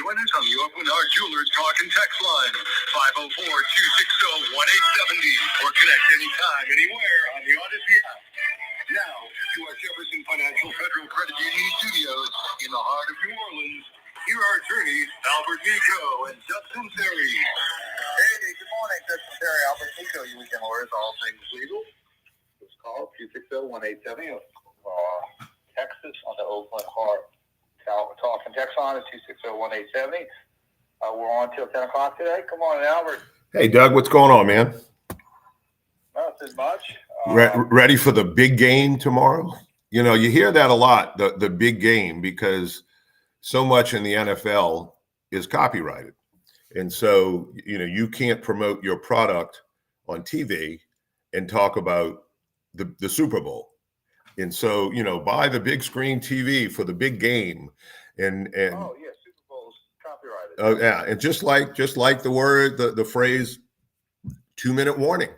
Join us on the Open Heart Jewelers Talk and Text line, 504-260-1870, or connect anytime, anywhere on the Odyssey app. Now, to our Jefferson Financial Federal Credit Union studios in the heart of New Orleans, here are attorneys Albert Nicaud and Sunseri. Hey, good morning. Sunseri, Albert Nicaud, you weekend lawyers, all things legal. Let's call 260-1870. Text us on the Oakland Heart Talk and Text line at 260-1870. We're on till 10 o'clock today. Come on, Albert. Hey, Doug, what's going on, man? Nothing much. Ready for the big game tomorrow? You know, you hear that a lot, the big game, because so much in the NFL is copyrighted. And so, you know, you can't promote your product on TV and talk about the Super Bowl. And so, you know, buy the big screen TV for the big game. And oh, yeah, Super Bowl's copyrighted. Oh, yeah. And just like the phrase 2-minute warning.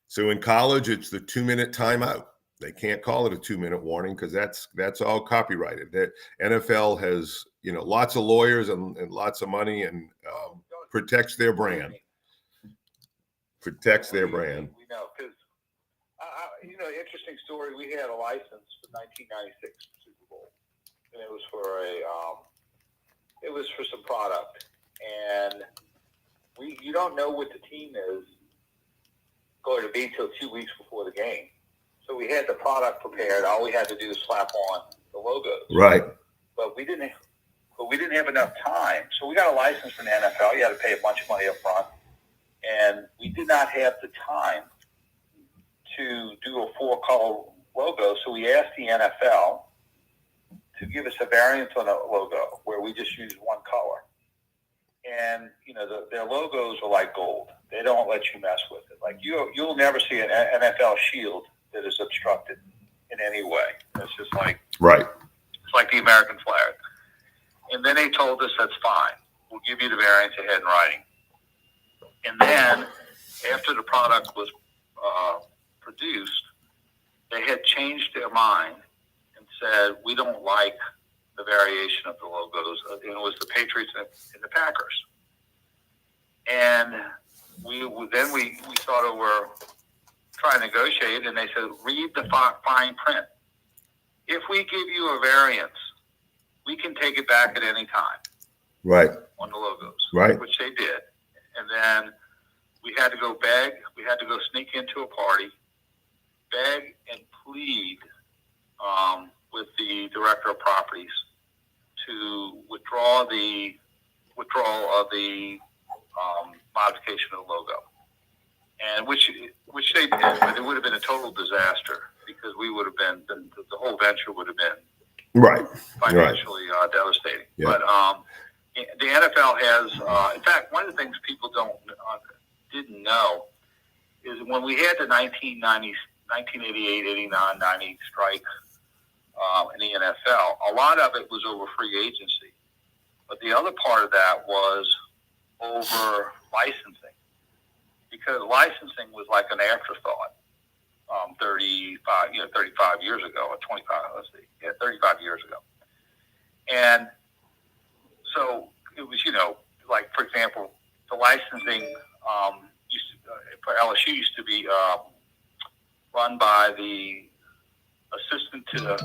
So in college, it's the 2-minute timeout. They can't call it a 2-minute warning because that's all copyrighted. That NFL has, you know, lots of lawyers and lots of money and protects their brand. Protects their brand. We know because, you know, interesting story. We had a license for 1996 Super Bowl, and it was for some product, and you don't know what the team is going to be till 2 weeks before the game. So we had the product prepared. All we had to do was slap on the logos. Right. But we didn't have enough time. So we got a license from the NFL. You had to pay a bunch of money up front. And we did not have the time to do a 4-color logo. So we asked the NFL to give us a variant on the logo where we just use one color. And, you know, their logos are like gold. They don't let you mess with it. Like you'll never see an NFL shield that is obstructed in any way. It's just like, right. It's like the American flag. And then they told us that's fine. We'll give you the variants ahead in writing. And then after the product was produced, they had changed their mind and said, we don't like the variation of the logos. And it was the Patriots and the Packers. And we thought over trying to negotiate, and they said, read the fine print. If we give you a variance, we can take it back at any time. Right. On the logos. Right. Which they did. And then we had to go beg. We had to go sneak into a party, beg and plead with the director of properties to withdraw of the modification of the logo. And which they did, but it would have been a total disaster because we would have been the whole venture would have been financially devastating. Yeah. But the NFL has, in fact, one of the things people didn't know is when we had the 1988, 89, 90 strike in the NFL, a lot of it was over free agency, but the other part of that was over licensing. Because licensing was like an afterthought 35 years ago, or 35 years ago. And so it was, you know, like, for example, the licensing for LSU used to be run by the assistant to the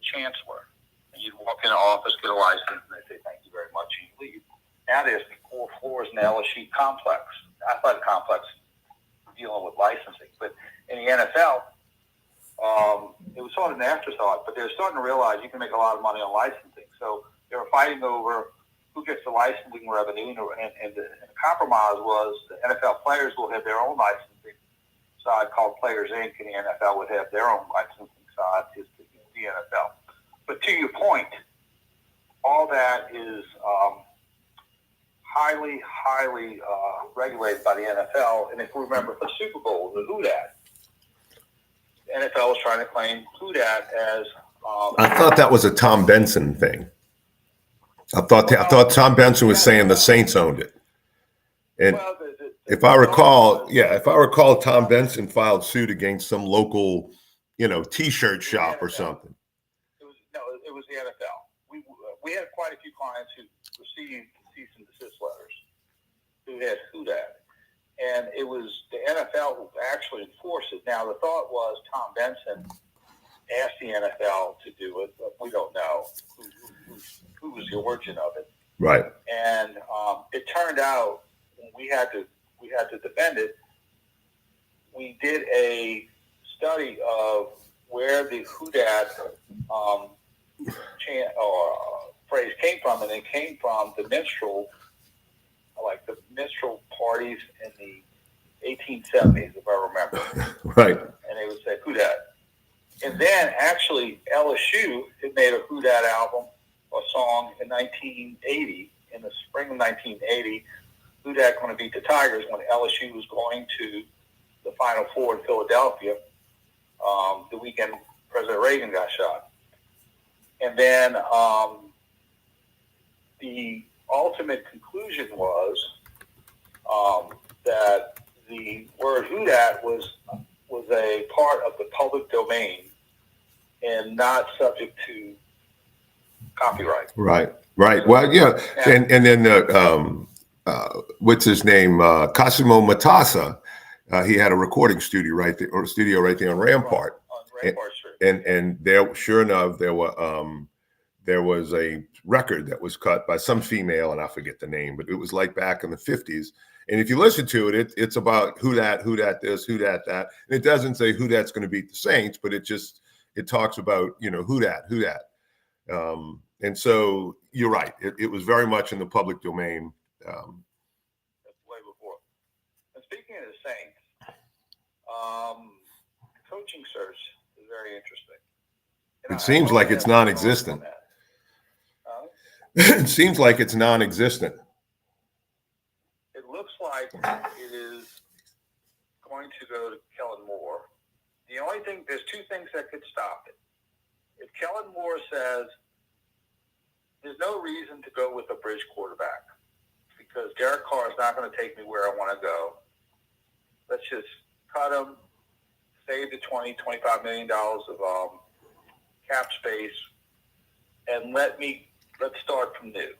chancellor. And you'd walk in the office, get a license, and they say, thank you very much, and you leave. Now there's 4 floors in the LSU complex. Athletic complex dealing with licensing. But in the NFL, it was sort of an afterthought, but they're starting to realize you can make a lot of money on licensing. So they were fighting over who gets the licensing revenue, and the compromise was the NFL players will have their own licensing side called Players Inc., and the NFL would have their own licensing side, is the NFL. But to your point, all that is highly regulated by the NFL. And if we remember for Super Bowl, the who dat, the NFL was trying to claim who dat as. I thought that was a Tom Benson thing. I thought Tom Benson was saying the Saints owned it. And if I recall, Tom Benson filed suit against some local, T-shirt shop or something. It was the NFL. We had quite a few clients who received cease and desist letters who had who dat. And it was the NFL who actually enforced it. Now, the thought was Tom Benson asked the NFL to do it, but we don't know who was the origin of it. Right. And it turned out when we had to defend it. We did a study of where the who dat chant or phrase came from, and it came from the minstrel, like the minstrel parties in the 1870s, if I remember. Right. And they would say who dat. And then actually LSU had made a who dat album or song in 1980, in the spring of 1980. Who dat going to beat the Tigers when LSU was going to the Final Four in Philadelphia the weekend President Reagan got shot. And then the ultimate conclusion was that the word who dat was a part of the public domain and not subject to copyright. Right. Well, yeah. And then what's his name? Cosimo Matassa. He had a recording studio right there on Rampart. On Rampart Street. And there, sure enough, there was a record that was cut by some female, and I forget the name, but it was like back in the 50s. And if you listen to it, it's about who dat this, who dat that. And it doesn't say who that's going to beat the Saints, but it talks about, who dat. And so you're right. It was very much in the public domain. That's way before. And speaking of the Saints, coaching search is very interesting. And it seems like it's non-existent. It seems like it's non-existent. It looks like it is going to go to Kellen Moore. The only thing, there's two things that could stop it. If Kellen Moore says, there's no reason to go with a bridge quarterback because Derek Carr is not going to take me where I want to go. Let's just cut him, save the $20-25 million of cap space, and let's start from new.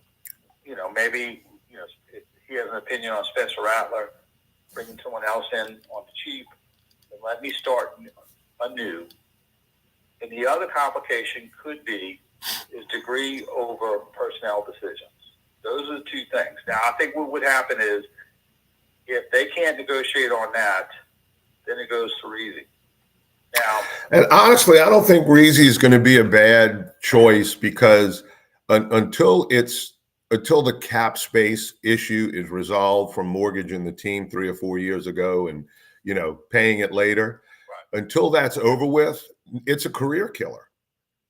Maybe if he has an opinion on Spencer Rattler, bringing someone else in on the cheap, and let me start anew. And the other complication could be is degree over personnel decisions. Those are the two things. Now, I think what would happen is if they can't negotiate on that, then it goes to Reezy. Now, and honestly, I don't think Reezy is going to be a bad choice because until the cap space issue is resolved from mortgaging the team 3 or 4 years ago and paying it later, right. Until that's over with, it's a career killer.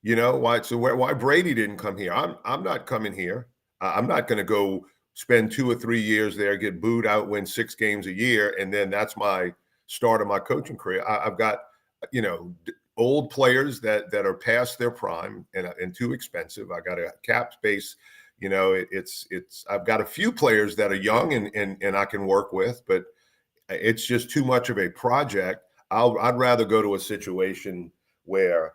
Why Brady didn't come here? I'm not coming here. I'm not going to go spend 2 or 3 years there, get booed out, win 6 games a year, and then that's my start of my coaching career. I've got old players that are past their prime and too expensive. I got a cap space. I've got a few players that are young and I can work with, but it's just too much of a project. I'd rather go to a situation where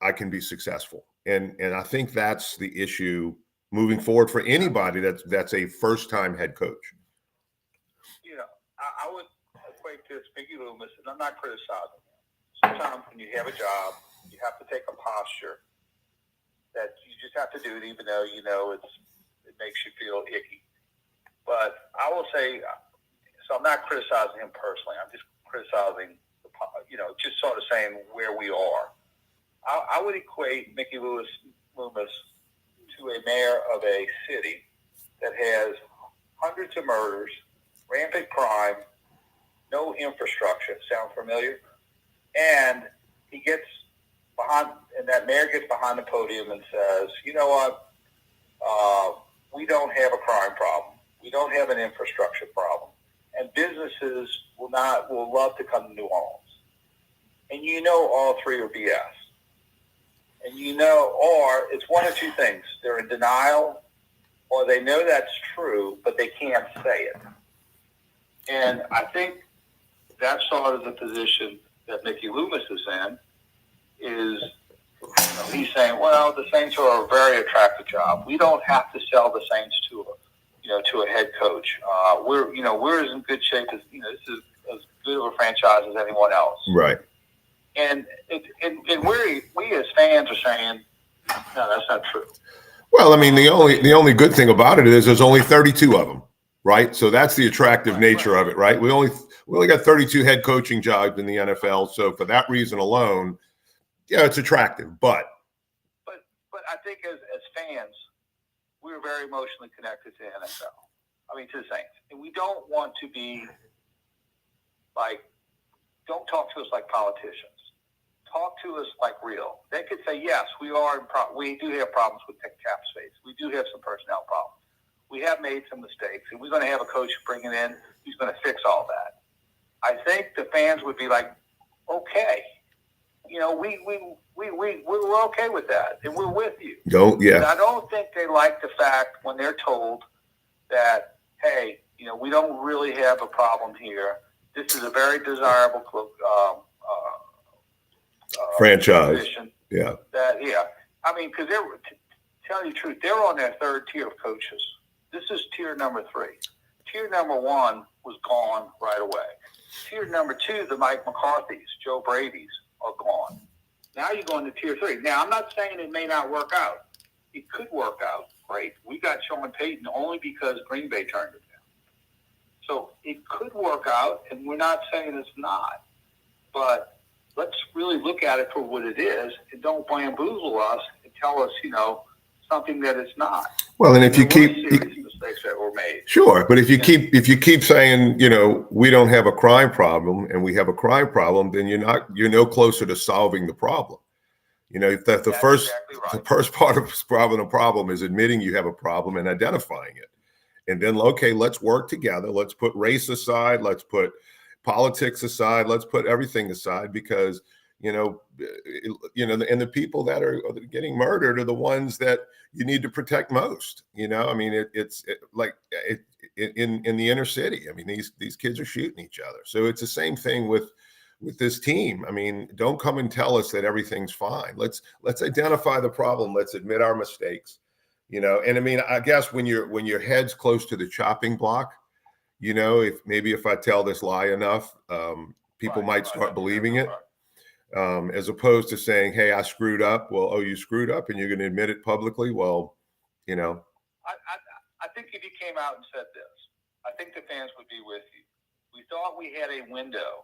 I can be successful. And I think that's the issue moving forward for anybody that's a first-time head coach. I would equate this Mickey Loomis, and I'm not criticizing him. Sometimes when you have a job, you have to take a posture that you just have to do it, even though it makes you feel icky. But I will say, so I'm not criticizing him personally. I'm just criticizing, just sort of saying where we are. I would equate Mickey Loomis to a mayor of a city that has hundreds of murders, rampant crime, no infrastructure. Sound familiar? And he gets behind, and that mayor gets behind the podium and says, "You know what? We don't have a crime problem. We don't have an infrastructure problem, and businesses will love to come to New Orleans." And all three are BS. And or it's one of two things: they're in denial, or they know that's true, but they can't say it. And I think that's sort of the position that Mickey Loomis is in, is He's saying, well, the Saints are a very attractive job. We don't have to sell the Saints to a head coach. We're as in good shape as this is as good of a franchise as anyone else. Right. And we as fans are saying, no, that's not true. Well, I mean, the only good thing about it is there's only 32 of them, right? So that's the attractive nature of it, right? We only got 32 head coaching jobs in the NFL, so for that reason alone, yeah, it's attractive. But I think as fans, we're very emotionally connected to the NFL. I mean, to the Saints, and we don't want to be like, don't talk to us like politicians. Talk to us like real. They could say, yes, we do have problems with cap space. We do have some personnel problems. We have made some mistakes, and we're going to have a coach bringing in who's going to fix all that. I think the fans would be like, okay, we're okay with that, and we're with you. And I don't think they like the fact when they're told that, hey, we don't really have a problem here. This is a very desirable franchise. Position. Yeah. I mean, because to tell you the truth, they're on their third tier of coaches. This is tier number 3. Tier number 1 was gone right away. Tier number 2, the Mike McCarthy's, Joe Brady's, are gone. Now you're going to tier 3. Now, I'm not saying it may not work out. It could work out. Great. We got Sean Payton only because Green Bay turned it down. So it could work out, and we're not saying it's not. But let's really look at it for what it is, and don't bamboozle us and tell us, something that it's not. Well, and if you keep mistakes that were made. Sure, but if you keep saying, we don't have a crime problem and we have a crime problem, then you're no closer to solving the problem. The first part of solving a problem is admitting you have a problem and identifying it. And then, okay, let's work together. Let's put race aside. Let's put politics aside. Let's put everything aside, because and the people that are getting murdered are the ones that you need to protect most. I mean, it's like in the inner city. I mean, these kids are shooting each other. So it's the same thing with this team. I mean, don't come and tell us that everything's fine. Let's identify the problem. Let's admit our mistakes. And I mean, I guess when your head's close to the chopping block, if I tell this lie enough, people might start believing it. As opposed to saying, hey, I screwed up. Well, oh, you screwed up and you're going to admit it publicly? Well, I think if you came out and said this, I think the fans would be with you. We thought we had a window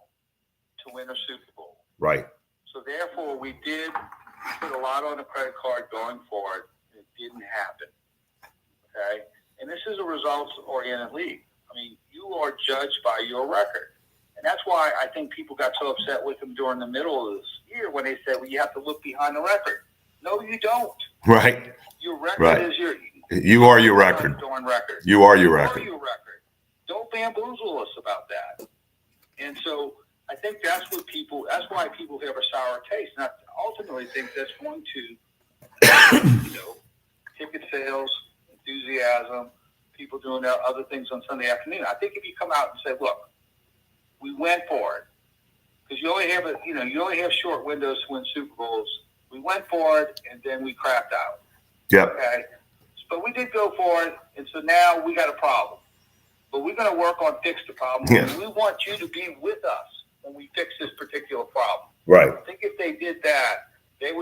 to win a Super Bowl. Right. So therefore, we did put a lot on the credit card going forward. It didn't happen. Okay? And this is a results-oriented league. I mean, you are judged by your record. And that's why I think people got so upset with him during the middle of this year when they said, well, you have to look behind the record. No, you don't. Right. Your record is you are your record. You are your record. Don't bamboozle us about that. And so I think that's why people have a sour taste. And I ultimately think that's going to, ticket sales, enthusiasm, people doing other things on Sunday afternoon. I think if you come out and say, look, we went for it, because you only have short windows to win Super Bowls. We went for it, and then we crapped out. Yeah. Okay. But we did go for it, and so now we got a problem. But we're going to work on fix the problem. Yeah. And we want you to be with us when we fix this particular problem. Right. I think if they did that, the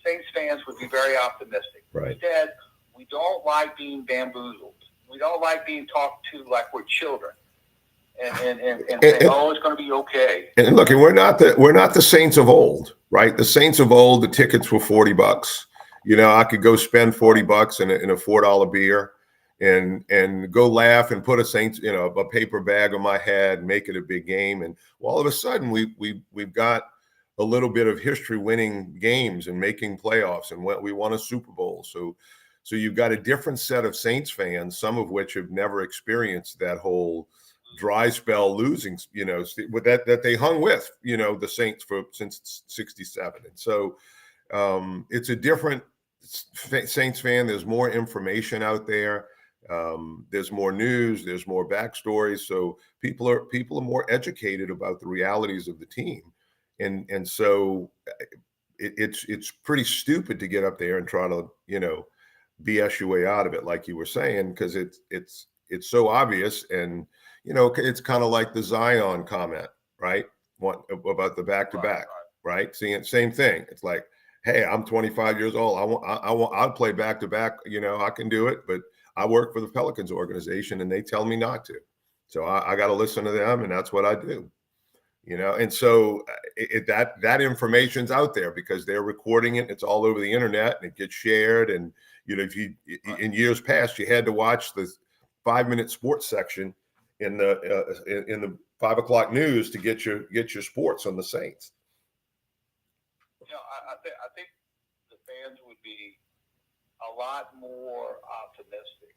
Saints fans would be very optimistic. Right. Instead, we don't like being bamboozled. We don't like being talked to like we're children. And saying, oh, it's going to be okay. And look, and we're not the Saints of old, right? The Saints of old, the tickets were $40. I could go spend $40 in a $4 beer and go laugh and put a Saints, a paper bag on my head, and make it a big game. And all of a sudden, we've got a little bit of history winning games and making playoffs, and we won a Super Bowl. So you've got a different set of Saints fans, some of which have never experienced that whole dry spell losing, with that they hung with, the Saints since '67. And so it's a different Saints fan. There's more information out there. There's more news. There's more backstories. So people are more educated about the realities of the team. And so it's pretty stupid to get up there and try to, BS your way out of it, like you were saying, because it's so obvious. And, it's kind of like the Zion comment, right? What about the back-to-back, right? Seeing same thing. It's like, hey, I'm 25 years old. I'll play back-to-back. I can do it, but I work for the Pelicans organization and they tell me not to. So I got to listen to them, and that's what I do. And so that information's out there because they're recording it. It's all over the internet and it gets shared. And, if you, in years past, you had to watch the 5-minute sports section in the 5 o'clock news to get your sports on the Saints. I think the fans would be a lot more optimistic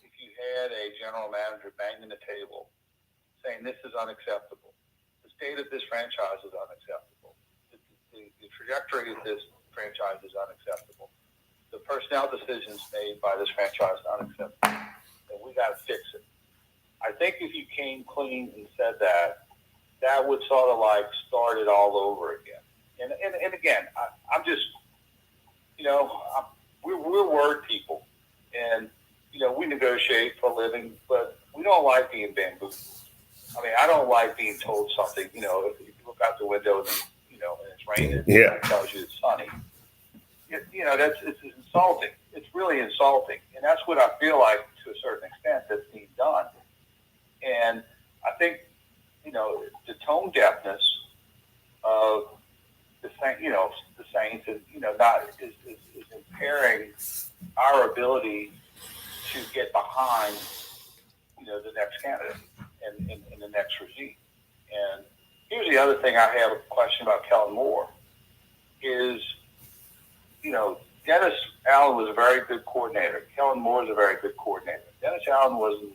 if you had a general manager banging the table saying this is unacceptable. The state of this franchise is unacceptable. The trajectory of this franchise is unacceptable. The personnel decisions made by this franchise are unacceptable. And we got to fix it. I think if you came clean and said that, that would sort of like start it all over again. And again, I'm just, we're word people. And, we negotiate for a living, but we don't like being bamboozled. I mean, I don't like being told something, if you look out the window and, and it's raining, and it tells you it's sunny. It's insulting. It's really insulting. And that's what I feel like to a certain extent that's being done. And I think, the tone deafness of the Saints is, is impairing our ability to get behind, the next candidate and the next regime. And here's the other thing I have a question about Kellen Moore is, Dennis Allen was a very good coordinator. Kellen Moore is a very good coordinator. Dennis Allen wasn't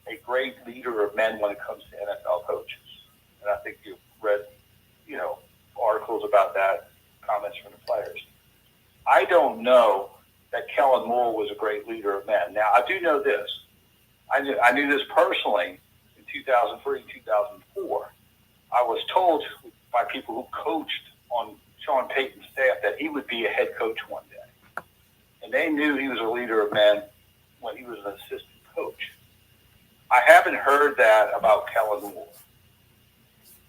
a great leader of men when it comes to NFL coaches. And I think you've read, articles about that, comments from the players. I don't know that Kellen Moore was a great leader of men. Now, I do know this. I knew this personally in 2003, 2004. I was told by people who coached on Sean Payton's staff that he would be a head coach one day. And they knew he was a leader of men when he was an assistant coach. I haven't heard that about Kellen Moore.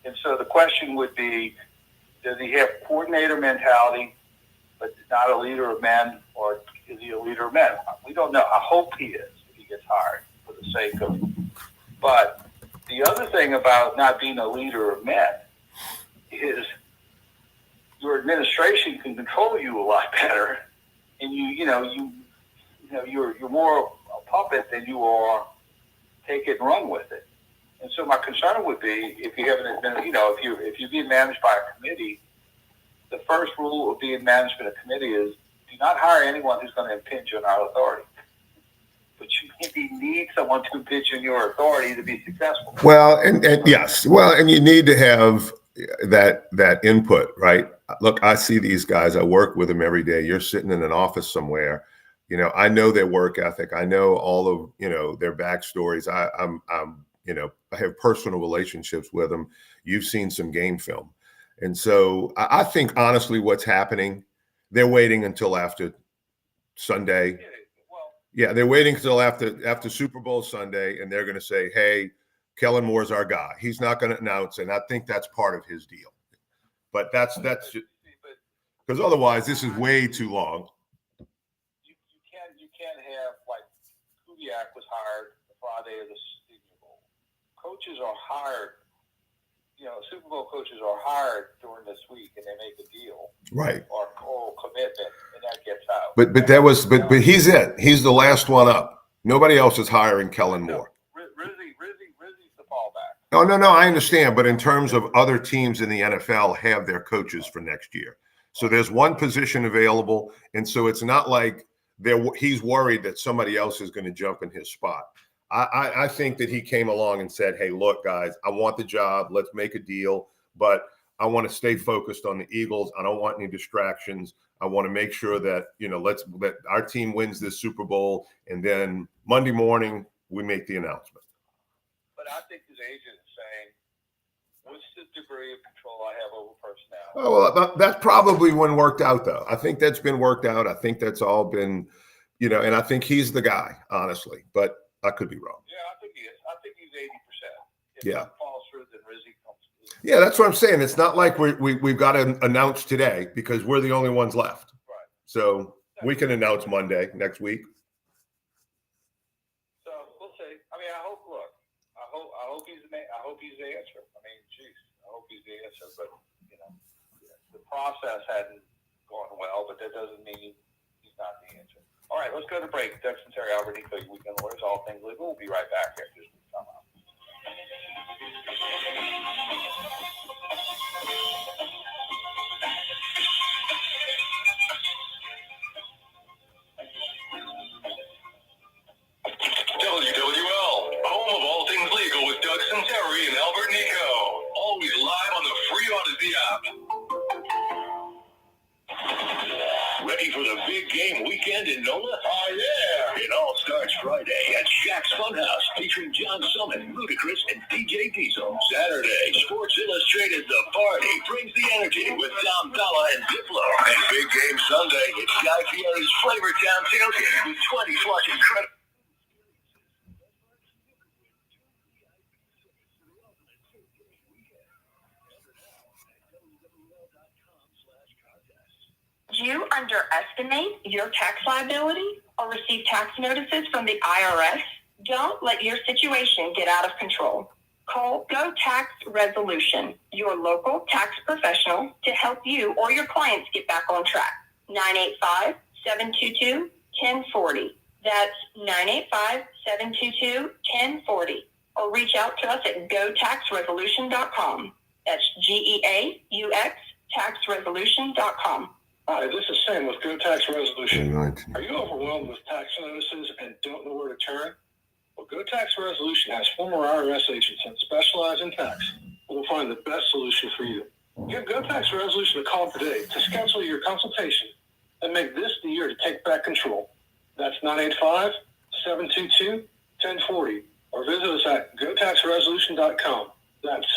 And so the question would be, does he have coordinator mentality, but not a leader of men, or is he a leader of men? We don't know. I hope he is if he gets hired for the sake of it. But the other thing about not being a leader of men is your administration can control you a lot better, and you're more a puppet than you are take it and run with it. And so my concern would be if you haven't been, if you're being managed by a committee, the first rule of being managed by a committee is do not hire anyone who's going to impinge on our authority. But you maybe need someone to impinge on your authority to be successful. Well, and yes, and you need to have that input, right? Look, I see these guys. I work with them every day. You're sitting in an office somewhere. I know their work ethic. I know all of their backstories. I have personal relationships with them. You've seen some game film. And so I think, honestly, what's happening, they're waiting until after Sunday. Yeah, they're waiting until after Super Bowl Sunday, and they're going to say, hey, Kellen Moore's our guy. He's not going to announce, and I think that's part of his deal. But that's because otherwise this is way too long. You can't have, like, Kubiak was hired the Friday of the Super Bowl. Coaches are hired, Super Bowl coaches are hired during this week, and they make a deal, right, or commitment, and that gets out. But he's it. He's the last one up. Nobody else is hiring Kellen Moore. Rizzi's the fallback. No, I understand. But in terms of other teams in the NFL have their coaches for next year. So there's one position available. And so it's not like he's worried that somebody else is going to jump in his spot. I think that he came along and said, hey, look, guys, I want the job. Let's make a deal. But I want to stay focused on the Eagles. I don't want any distractions. I want to make sure that, let our team wins this Super Bowl. And then Monday morning, we make the announcement. But I think his agent is saying, what's the degree of control I have over personnel? Oh, well, that's probably when worked out, though. I think that's been worked out. I think that's all been, and I think he's the guy, honestly. But I could be wrong. Yeah, I think he is. I think he's 80%. If yeah. that falls through, then Rizzi comes through. Yeah, that's what I'm saying. It's not like we've got to announce today because we're the only ones left. Right. So we can announce Monday next week. So we'll see. I mean, I hope he's the answer. I mean, geez, I hope he's the answer. But the process hadn't gone well, but that doesn't mean he's not the answer. All right, let's go to break. Doug Sunseri, Albert Nicaud, Weekend Lawyers, all things legal. We'll be right back after this time out. WWL, home of all things legal with Doug Sunseri and Albert Nicaud. Always live on the free Odyssey app. Ready for the big game weekend in NOLA? Oh, yeah! It all starts Friday at Shaq's Funhouse, featuring John Summit, Ludacris, and DJ Diesel. Saturday, Sports Illustrated The Party brings the energy with Dom Dalla and Diplo. And big game Sunday, it's Guy Fieri's Flavor Town tailgate with 20 plus incredible. Do you underestimate your tax liability or receive tax notices from the IRS? Don't let your situation get out of control. Call Go Tax Resolution, your local tax professional, to help you or your clients get back on track. 985-722-1040. That's 985-722-1040. Or reach out to us at gotaxresolution.com. That's GEAUX taxresolution.com. Hi, this is Sam with Go Tax Resolution. Are you overwhelmed with tax notices and don't know where to turn? Well, Go Tax Resolution has former IRS agents that specialize in tax who will find the best solution for you. Give Go Tax Resolution a call today to schedule your consultation and make this the year to take back control. That's 985-722-1040 or visit us at gotaxresolution.com. That's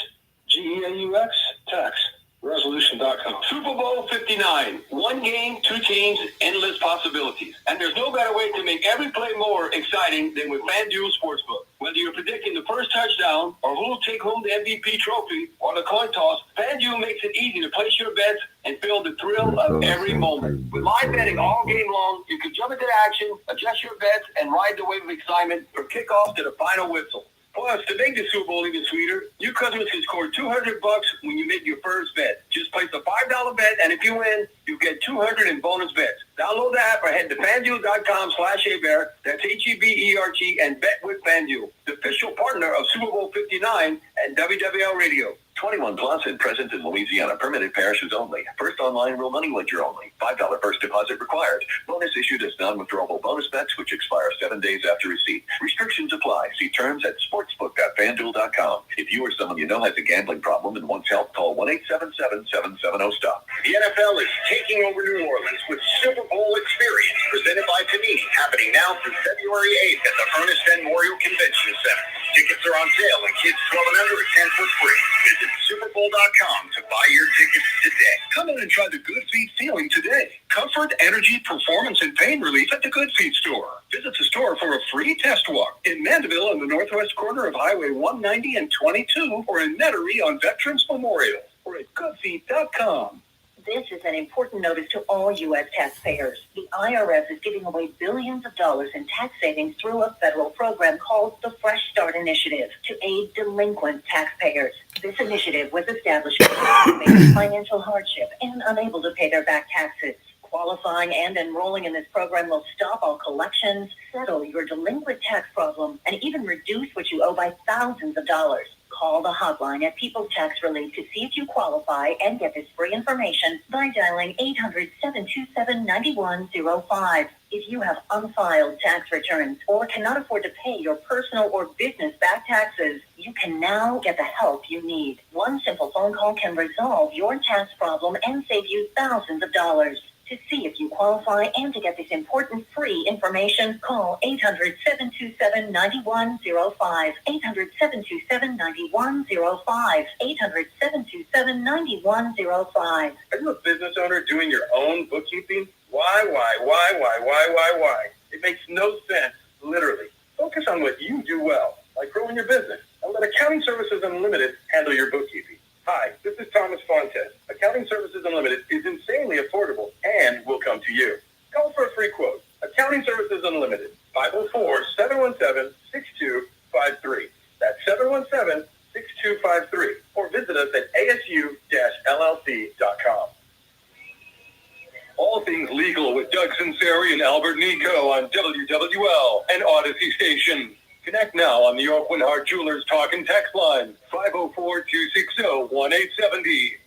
GEAUX taxresolution.com. Super Bowl 59. One game, two teams, endless possibilities. And there's no better way to make every play more exciting than with FanDuel Sportsbook. Whether you're predicting the first touchdown or who will take home the MVP trophy or the coin toss, FanDuel makes it easy to place your bets and feel the thrill of every moment. With live betting all game long, you can jump into action, adjust your bets, and ride the wave of excitement from kickoff to the final whistle. Plus, to make the Super Bowl even sweeter, you customers can score $200 when you make your first bet. Just place a $5 bet, and if you win, you get $200 in bonus bets. Download the app or head to FanDuel.com/Hebert. That's HEBERT and bet with FanDuel, the official partner of Super Bowl 59 and WWL Radio. 21 plus and present in Louisiana. Permitted parishes only. First online real money wager only. $5 first deposit required. Bonus issued as non-withdrawable bonus bets which expire 7 days after receipt. Restrictions apply. See terms at sportsbook.fanduel.com. If you or someone you know has a gambling problem and wants help, call 1-877-770-STOP. The NFL is taking over New Orleans with Super Bowl Experience presented by Panini, happening now through February 8th at the Ernest Memorial Convention Center. Tickets are on sale and kids 12 and under attend for free. Visit superbowl.com to buy your tickets today. Come in and try the Good Feet feeling today. Comfort, energy, performance, and pain relief at the Good Feet store. Visit the store for a free test walk in Mandeville on the northwest corner of Highway 190 and 22 or in Metairie on Veterans Memorial or at goodfeet.com. This is an important notice to all U.S. taxpayers. The IRS is giving away billions of dollars in tax savings through a federal program called the Fresh Start Initiative to aid delinquent taxpayers. This initiative was established for taxpayers financial hardship and unable to pay their back taxes. Qualifying and enrolling in this program will stop all collections, settle your delinquent tax problem, and even reduce what you owe by thousands of dollars. Call the hotline at People's Tax Relief to see if you qualify and get this free information by dialing 800-727-9105. If you have unfiled tax returns or cannot afford to pay your personal or business back taxes, you can now get the help you need. One simple phone call can resolve your tax problem and save you thousands of dollars. To see if you qualify and to get this important free information, call 800-727-9105. 800-727-9105. 800-727-9105. Are you a business owner doing your own bookkeeping? Why? It makes no sense, literally. Focus on what you do well, like growing your business, and let Accounting Services Unlimited handle your bookkeeping. Hi, this is Thomas Fontes. Accounting Services Unlimited is insanely affordable and will come to you. Call for a free quote. Accounting Services Unlimited, 504-717-6253. That's 717-6253. Or visit us at asu-llc.com. All things legal with Doug Sunseri and Albert Nicaud on WWL and Odyssey Station. Connect now on the York Winhart Jewelers Talk and Text line, 504-260-1870.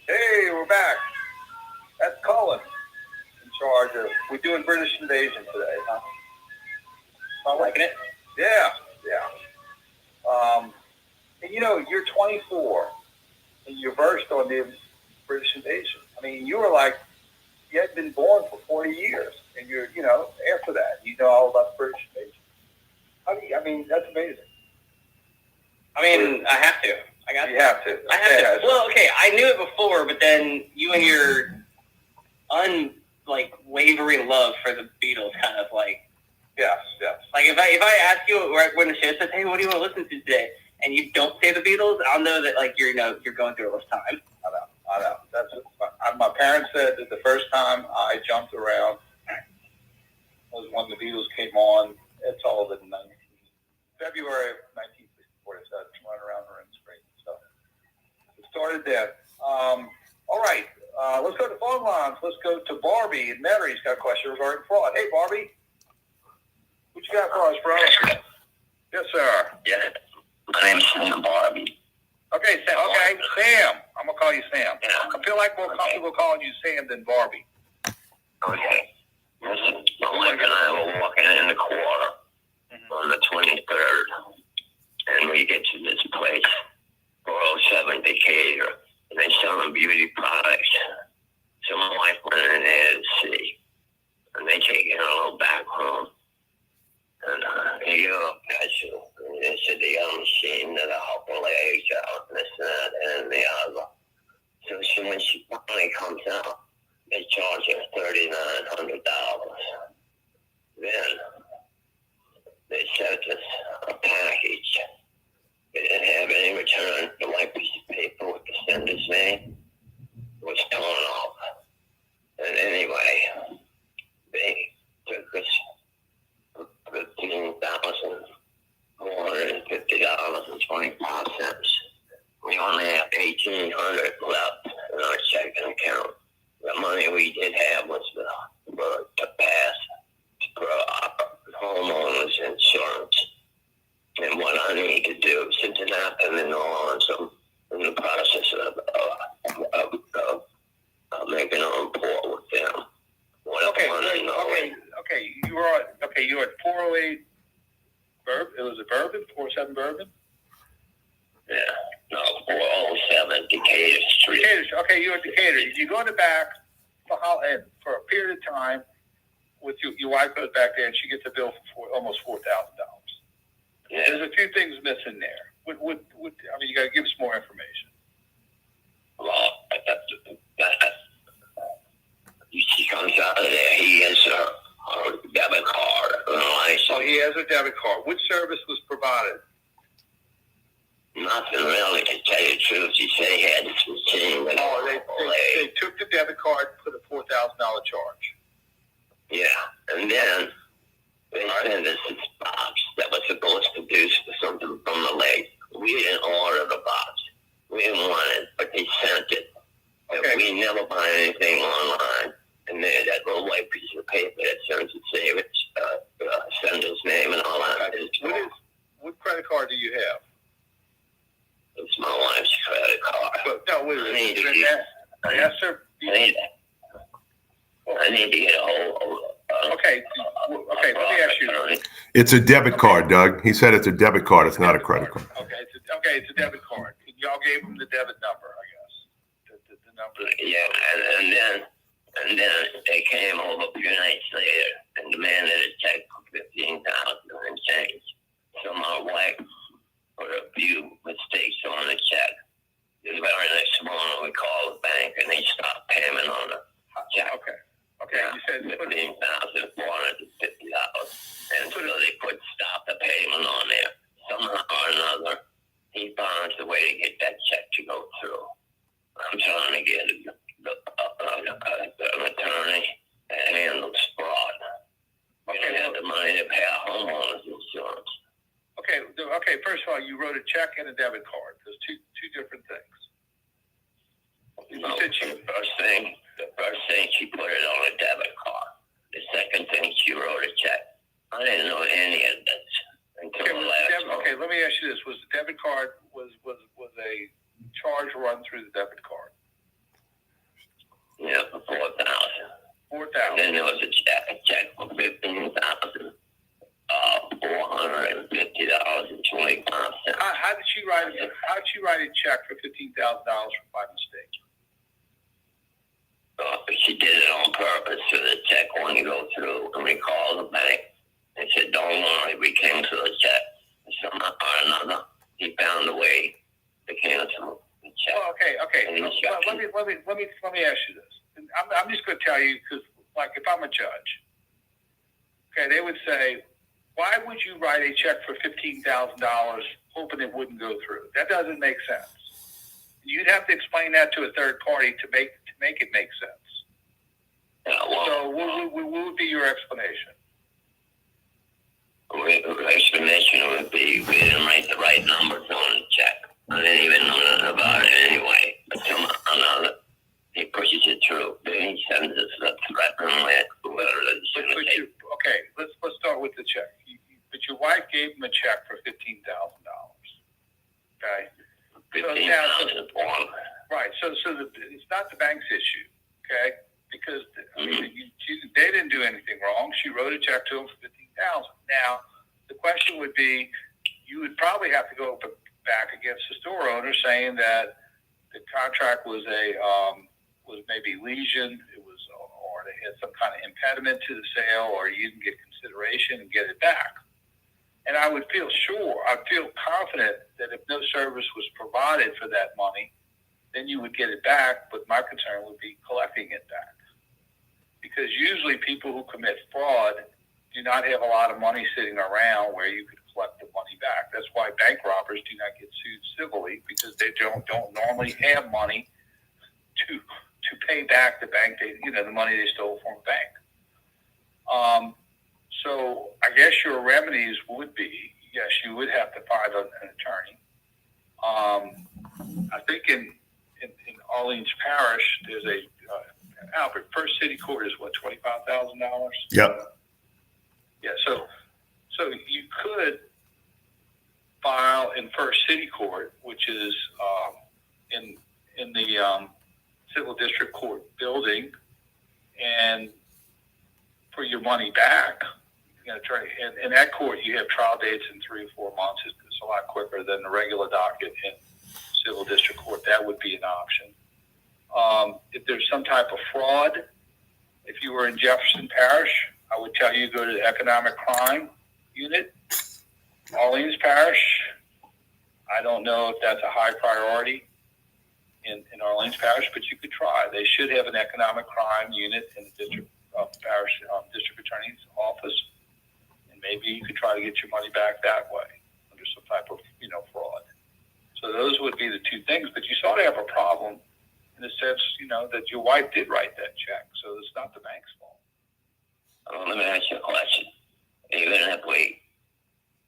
Hey, we're back. That's Colin in charge of, we're doing British Invasion today, huh? Not liking it? Yeah. And you know, you're 24 and you're versed on the British Invasion. I mean, you were like, you had been born for 40 years, and you're, you know, after that, you know all about the British Invasion. I mean, that's amazing. I mean, I have to. You have to. I have to. Well, okay, I knew it before, but then you and your wavering love for the Beatles kind of like. Yes. Like if I ask you when the show says, "Hey, what do you want to listen to today?" and you don't say the Beatles, I'll know that you're going through a rough time. I know. That's my parents said that the first time I jumped around was when the Beatles came on. It's all in February of 1964. They started running around the ring screen. So it started there. All right. Let's go to phone lines. Let's go to Barbie. And Mary's got a question regarding fraud. Hey, Barbie. What you got for us, bro? Yes, sir. Yeah. My name's Sam Barbie. Okay, Sam. Okay, Sam. I'm going to call you Sam. Yeah. I feel like more comfortable calling you Sam than Barbie. Okay. Listen, my wife and I were walking in the quarter on the 23rd, and we get to this place, 407 Decatur, and they selling beauty products. So my wife went in there to see, and they take it a little back home. And they go, gotcha. And they said they got a machine that'll help her legs out, this and that, and the other. So when she finally comes out, they charge her $3,900. Then they sent us a package. They didn't have any return. The white piece of paper with the sender's name was torn off. And anyway, they took us $15,450.25. We only have $1,800 left in our checking account. The money we did have was to pass for our homeowners insurance. And what I need to do, since it happened in New Orleans, I'm in the process of making a report with them. You were at 408 Bourbon. It was a Bourbon, 407 Bourbon. Yeah, no, 407 Decatur Street. Decatur. Okay, you're at Decatur. You go in the back for a period of time with your wife goes back there and she gets a bill for almost $4,000. Yeah. There's a few things missing there. I mean, you got to give us more information. Well, she comes out of there. He has a debit card. Oh, he has a debit card. Which service was provided? Nothing really, to tell you the truth. He said he had this machine. They took the debit card and put a $4,000 charge. Yeah, and then they sent us this box that was supposed to do something from the leg. We didn't order the box. We didn't want it, but they sent it. Okay. We never buy anything online. And then that little white piece of paper that sends it, say it's sender's name and all that. What credit card do you have? It's my wife's credit card. Yes, sir. I need to get a hold of Okay, let me ask you. It's a debit card, Doug. He said it's a debit card. It's not a credit card. Okay, it's a debit card. You y'all gave them the debit number, I guess. The number. Yeah, and then they came over a few nights later and demanded a check for $15,000 and change. So my wife put a few mistakes on the check. The very next morning, we called the bank and they stopped payment on the check. Okay. Yeah, You said $15,450, and so they put stop the payment on there. Somehow or another, he found a way to get that check to go through. I'm trying to get an attorney that handles fraud. We don't have the money to pay our homeowners insurance. Okay. First of all, you wrote a check and a debit card. There's two different things. No, the first thing she put it on a debit card. The second thing she wrote a check. I didn't know any of this until the last month. Okay, let me ask you this: was the debit card was a charge run through the debit card? Yeah, for $4,000. $4,000. Then there was a check for $15,450.25. How did she write a check for $15,000 by mistake? She did it on purpose, so the check wouldn't go through. And we called the bank and said, "Don't worry, we cancel the check." And somehow or another, he found a way to cancel the check. Well, okay. Well, let me ask you this. And I'm just going to tell you, because like if I'm a judge, okay, they would say, why would you write a check for $15,000 hoping it wouldn't go through? That doesn't make sense. You'd have to explain that to a third party to make it make sense. So what would be your explanation? The explanation would be we didn't write the right numbers on the check. I didn't even know nothing about it anyway. But somehow or another, he pushes it through. Then he sends us a threatening letter. Okay, let's start with the check. But your wife gave him a check for $15,000. Okay. $15,000. Right. So it's not the bank's issue. Okay. Because they didn't do anything wrong. She wrote a check to him for $15,000. Now, the question would be, you would probably have to go back against the store owner saying that the contract was maybe lesion. It was, or they had some kind of impediment to the sale, or you didn't get consideration and get it back. And I would feel confident that if no service was provided for that money, then you would get it back. But my concern would be collecting it back. Because usually people who commit fraud do not have a lot of money sitting around where you could collect the money back. That's why bank robbers do not get sued civilly, because they don't normally have money to pay back the bank, the money they stole from a bank. So I guess your remedies would be, yes, you would have to find an attorney. I think in Orleans Parish, there's Albert, First City Court is what, $25,000? Yep. Yeah, so you could file in First City Court, which is in the Civil District Court building, and for your money back. In that court, you have trial dates in 3 or 4 months. It's a lot quicker than the regular docket in Civil District Court. That would be an option. If there's some type of fraud, if you were in Jefferson Parish, I would tell you go to the Economic Crime Unit. Orleans Parish, I don't know if that's a high priority in Orleans Parish, but you could try. They should have an Economic Crime Unit in the District Parish District Attorney's Office, and maybe you could try to get your money back that way under some type of fraud. So those would be the two things. But you sort of have a problem in the sense, that your wife did write that check, so it's not the bank's fault. Let me ask you a question. Even if we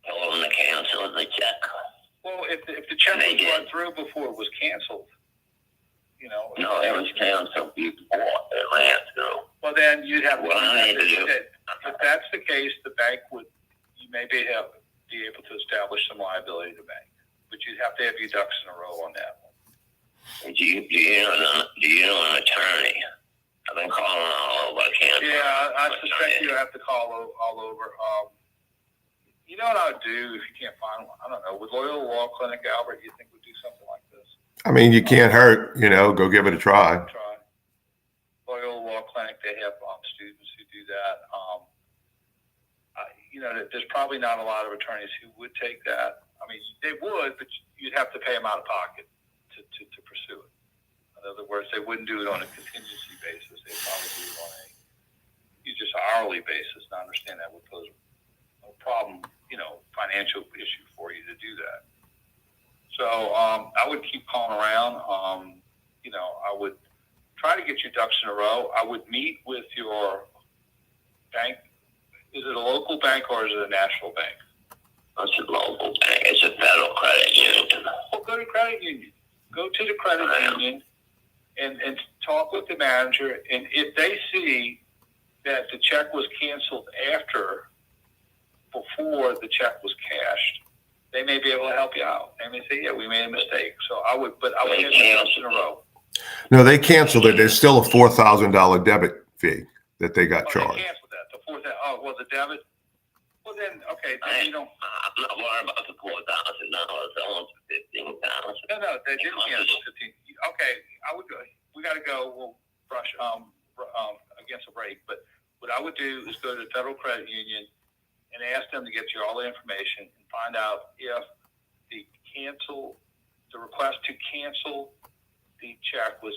told them to cancel the check. Well, if the check was run through before it was canceled, No, it was canceled before it ran through. Well, then you'd have to. If that's the case, the bank you may be able to establish some liability to the bank, but you'd have to have your ducks in a row on that one. Do you know an attorney? I've been calling all over. I can't. Yeah, I suspect you have to call all over. You know what I would do if you can't find one? I don't know. Would Loyola Law Clinic, Albert, you think would do something like this? I mean, you can't hurt, go give it a try. Loyola Law Clinic, they have students who do that. There's probably not a lot of attorneys who would take that. I mean, they would, but you'd have to pay them out of pocket to pursue it. In other words, they wouldn't do it on a contingency basis. They'd probably do it on just an hourly basis. And I understand that would pose a problem, financial issue for you to do that. So I would keep calling around. I would try to get your ducks in a row. I would meet with your bank. Is it a local bank or is it a national bank? It's a local bank. It's a federal credit union. Well, go to credit union. Go to the credit union and talk with the manager. And if they see that the check was canceled before the check was cashed, they may be able to help you out. They may say, yeah, we made a mistake. So I would get the ducks in a row. No, they canceled it. There's still a $4,000 debit fee that they got charged. They canceled that. The debit? Well, then, okay. Then you don't. I'm not worried about the $4,000. I want $15,000. No, they didn't cancel 15. Okay, I would go. We got to go. We'll brush against a break. But what I would do is go to the Federal Credit Union and ask them to get you all the information and find out if the request to cancel the check was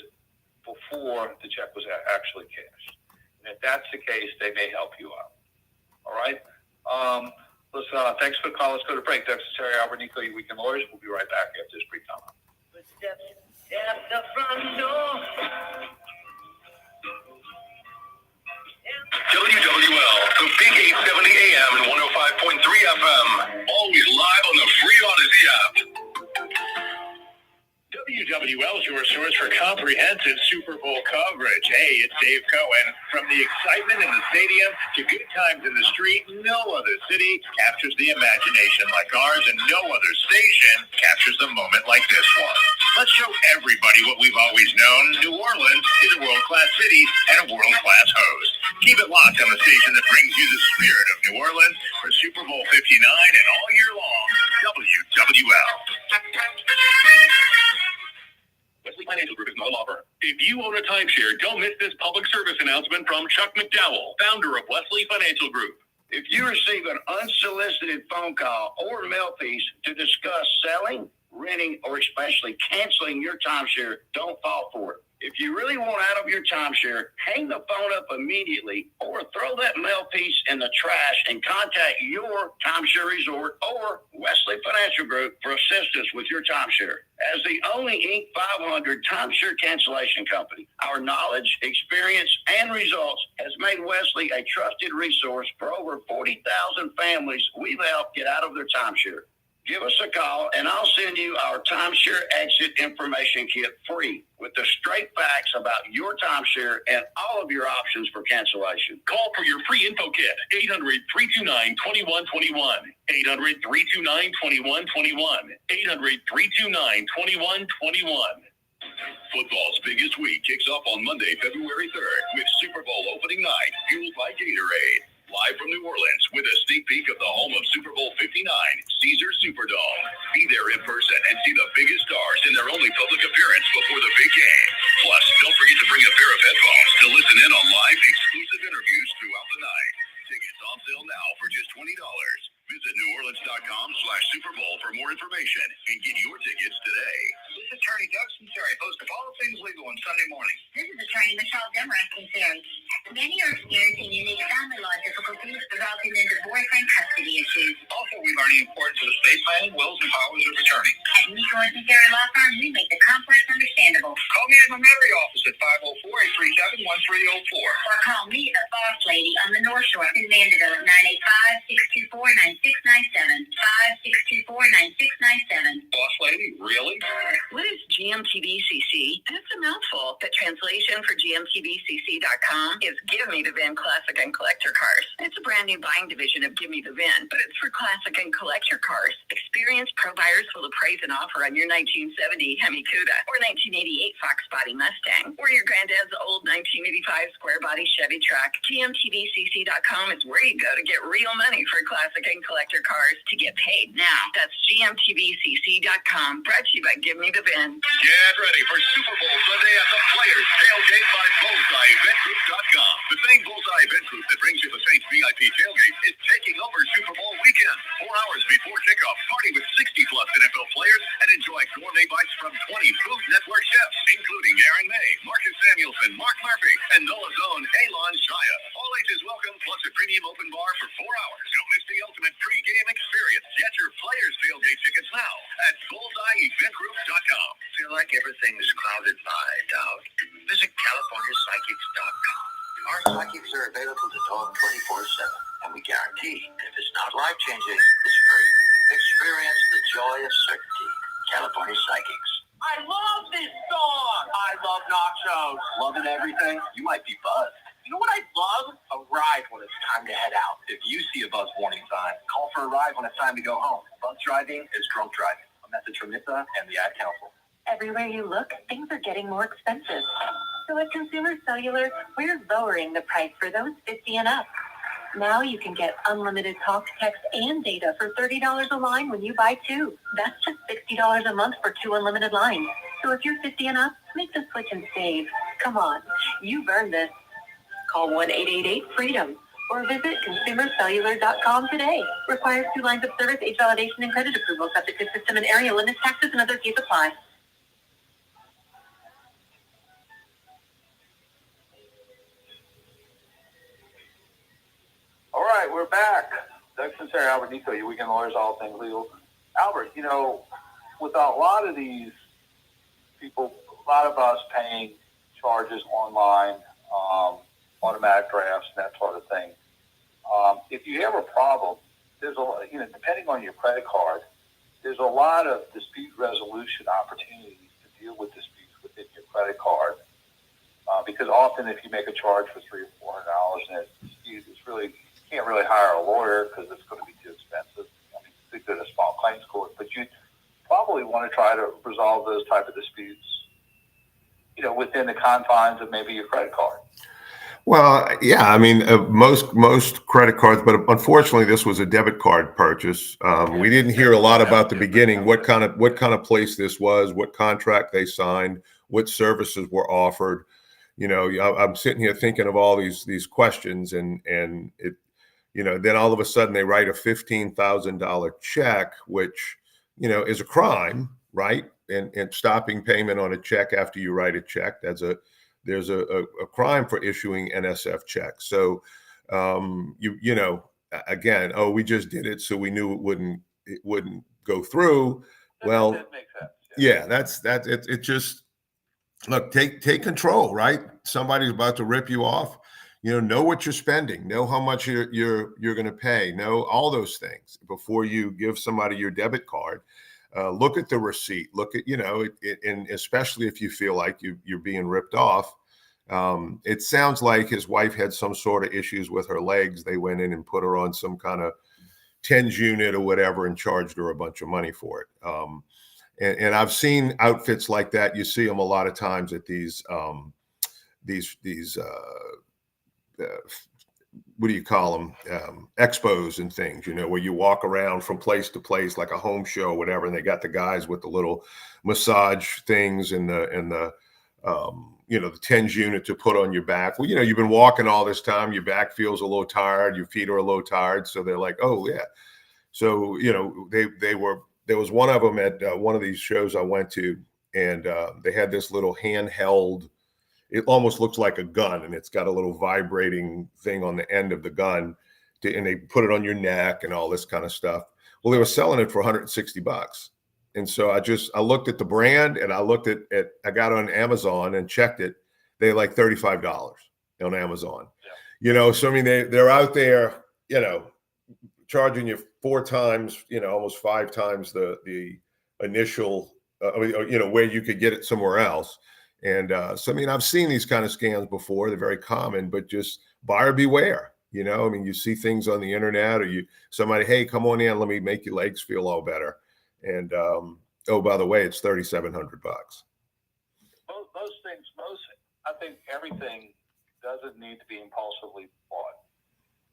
before the check was actually cashed. And if that's the case, they may help you out. All right? Thanks for the call. Let's go to break. Sunseri, Albert Nicaud, your Weekend Lawyers. We'll be right back after this brief time. At the front door. WWL, the Big 870 AM and 105.3 FM. Always live on the free Odyssey app. WWL is your source for comprehensive Super Bowl coverage. Hey, it's Dave Cohen. From the excitement in the stadium to good times in the street, no other city captures the imagination like ours, and no other station captures a moment like this one. Let's show everybody what we've always known. New Orleans is a world-class city and a world-class host. Keep it locked on the station that brings you the spirit of New Orleans for Super Bowl 59 and all year long, WWL. Wesley Financial Group is not a law firm. If you own a timeshare, don't miss this public service announcement from Chuck McDowell, founder of Wesley Financial Group. If you receive an unsolicited phone call or mail piece to discuss selling, renting, or especially canceling your timeshare, don't fall for it. If you really want out of your timeshare, hang the phone up immediately or throw that mail piece in the trash and contact your timeshare resort or Wesley Financial Group for assistance with your timeshare. As the only Inc. 500 timeshare cancellation company, our knowledge, experience, and results has made Wesley a trusted resource for over 40,000 families we've helped get out of their timeshare. Give us a call, and I'll send you our timeshare exit information kit free with the straight facts about your timeshare and all of your options for cancellation. Call for your free info kit, 800-329-2121, 800-329-2121, 800-329-2121. Football's biggest week kicks off on Monday, February 3rd with Super Bowl opening night, fueled by Gatorade. Live from New Orleans with a sneak peek of the home of Super Bowl 59, Caesars Superdome. Be there in person and see the biggest stars in their only public appearance before the big game. Plus, don't forget to bring a pair of headphones to listen in on live exclusive interviews throughout the night. Tickets on sale now for just $20. Visit neworleans.com/Super Bowl for more information and get your tickets today. This is Attorney Doug Sunseri, host of All Things Legal on Sunday morning. This is Attorney Michelle Demarest Sunseri. Many are experiencing unique family law difficulties resulting in divorce and custody issues. Also, we learn the importance of estate planning, wills, and powers of attorney. At Nico and Sunseri Law Firm, we make the complex understandable. Call me at my Metairie office at 504-837-1304. Or call me, the boss lady, on the North Shore in Mandeville at 985-624-9697. 5-624-9697. Boss lady, really? What is GMTBCC? That's a mouthful. The translation for GMTBCC.com is Give Me the VIN Classic and Collector Cars. It's a brand new buying division of Give Me the VIN, but it's for classic and collector cars. Experienced pro buyers will appraise and offer on your 1970 Hemi Cuda or 1988 Fox Body Mustang or your granddad's old 1985 square body Chevy truck. back. GMTVCC.com is where you go to get real money for classic and collector cars to get paid now. That's GMTVCC.com. Brought to you by Give Me the VIN. Get ready for Super Bowl Sunday at the Players Tailgate by BullseyeEventGroup.com. The same Bullseye Event Group that brings you the Saints VIP tailgate is taking over Super Bowl weekend. 4 hours before kickoff, party with 60-plus NFL players and enjoy gourmet bites from 20 Food Network chefs, including Aaron May, Marcus Samuelson, Mark Murphy, and Noah's own Alon Shia. All ages welcome, plus a premium open bar for 4 hours. Don't miss the ultimate pre-game experience. Get your Players Tailgate tickets now at BullseyeEventGroup.com. Feel like everything's clouded by doubt? Visit CaliforniaPsychics.com. Our psychics are available to talk 24/7, and we guarantee if it's not life-changing, it's free. Experience the joy of certainty. California Psychics. I love this song. I love nachos. Loving everything? You might be buzzed. You know what I love? A ride when it's time to head out. If you see a buzz warning sign, call for a ride when it's time to go home. Buzz driving is drunk driving. A message from NHTSA and the Ad Council. Everywhere you look, things are getting more expensive. So at Consumer Cellular, we're lowering the price for those 50 and up. Now you can get unlimited talk, text, and data for $30 a line when you buy 2. That's just $60 a month for 2 unlimited lines. So if you're 50 and up, make the switch and save. Come on, you've earned this. Call 1-888-FREEDOM or visit consumercellular.com today. Requires 2 lines of service, age validation, and credit approval, subject to system and area limits, taxes, and other fees apply. All right, we're back. Doug Sunseri, Albert Nicaud, your weekend lawyers, all things legal. Albert, you know, with a lot of these people, a lot of us paying charges online, automatic drafts, and that sort of thing. If you have a problem, there's depending on your credit card, there's a lot of dispute resolution opportunities to deal with disputes within your credit card. Because often, if you make a charge for $300 or $400 and it's dispute, you can't really hire a lawyer because it's going to be too expensive. I mean, you could go to a small claims court, but you probably want to try to resolve those type of disputes, within the confines of maybe your credit card. Well, yeah, I mean, most credit cards, but unfortunately, this was a debit card purchase. We didn't hear a lot about the beginning, what kind of place this was, what contract they signed, what services were offered. I'm sitting here thinking of all these questions, and it, then all of a sudden they write a $15,000 check, which is a crime, right? And stopping payment on a check after you write a check, there's a crime for issuing NSF checks. So again, we just did it, so we knew it wouldn't go through. Well, that makes sense. Yeah, that's it. Just look, take control, right? Somebody's about to rip you off. Know what you're spending, know how much you're going to pay, know all those things before you give somebody your debit card. Look at the receipt. Look at, and especially if you feel like you're being ripped off. It sounds like his wife had some sort of issues with her legs. They went in and put her on some kind of TENS unit or whatever and charged her a bunch of money for it. And I've seen outfits like that. You see them a lot of times at these what do you call them? Expos and things, where you walk around from place to place like a home show or whatever. And they got the guys with the little massage things and the TENS unit to put on your back. Well, you've been walking all this time. Your back feels a little tired. Your feet are a little tired. So they're like, oh yeah. So, there was one of them at one of these shows I went to, and they had this little handheld, it almost looks like a gun, and it's got a little vibrating thing on the end of the gun, and they put it on your neck and all this kind of stuff. Well, they were selling it for $160. And so I looked at the brand, and I got on Amazon and checked it. They're like $35 on Amazon. Yeah. So I mean, they're out there, charging you 4 times, almost 5 times the initial, where you could get it somewhere else. And so, I mean, I've seen these kind of scams before. They're very common, but just buyer beware. I mean, you see things on the internet, or somebody, hey, come on in, let me make your legs feel all better. And by the way, it's $3,700. Most things, I think everything doesn't need to be impulsively bought.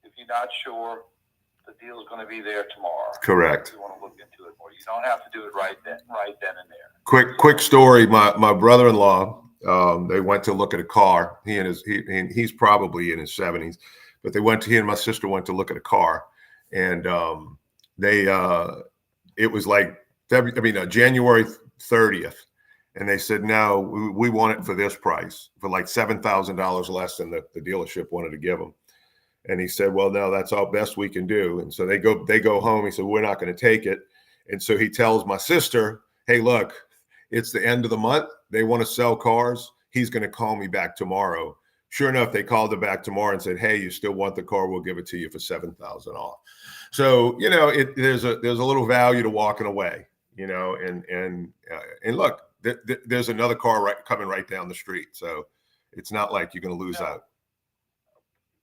If you're not sure, the deal is going to be there tomorrow. Correct. You want to look into it more. You don't have to do it right then and there. Quick story. My brother-in-law, they went to look at a car. He's probably in his 70s, but he and my sister went to look at a car, and it was like January 30th, and they said, no, we want it for this price, for like $7,000 less than the dealership wanted to give him. And he said, well, no, that's all best we can do. And so they go home. He said, we're not going to take it. And so he tells my sister, hey, look, it's the end of the month. They want to sell cars. He's going to call me back tomorrow. Sure enough, they called her back tomorrow and said, hey, you still want the car? We'll give it to you for $7,000 off. So, there's a little value to walking away, and look, there's another car coming right down the street. So it's not like you're going to lose out.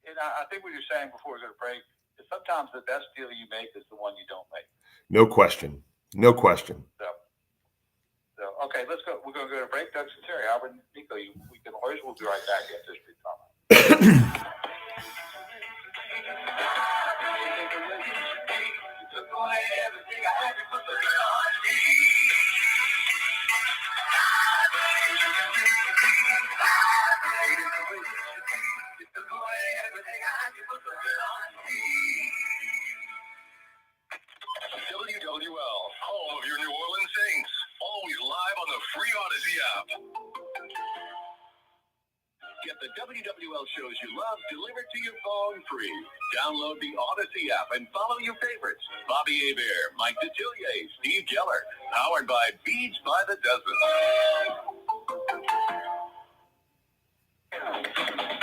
And I think what you're saying before we go to break is sometimes the best deal you make is the one you don't make. No question. So okay, let's go. We're going to go to break. Doug Sunseri, Albert Nicaud, Weekend Lawyers. We'll be right back after this brief comment. WWL, home of your New Orleans Saints. Always live on the free Odyssey app. Get the WWL shows you love delivered to your phone free. Download the Odyssey app and follow your favorites. Bobby Hebert, Mike Detillier, Steve Geller. Powered by Beats by the Dozen.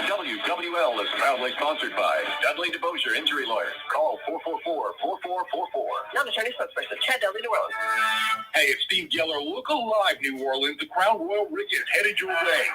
WWL is proudly sponsored by Dudley DeBosier Injury Lawyers. Call 444-4444. Non-attorney spokesperson, Chad Dudley, New Orleans. Hey, it's Steve Geller. Look alive, New Orleans. The Crown Royal Rig is headed your way.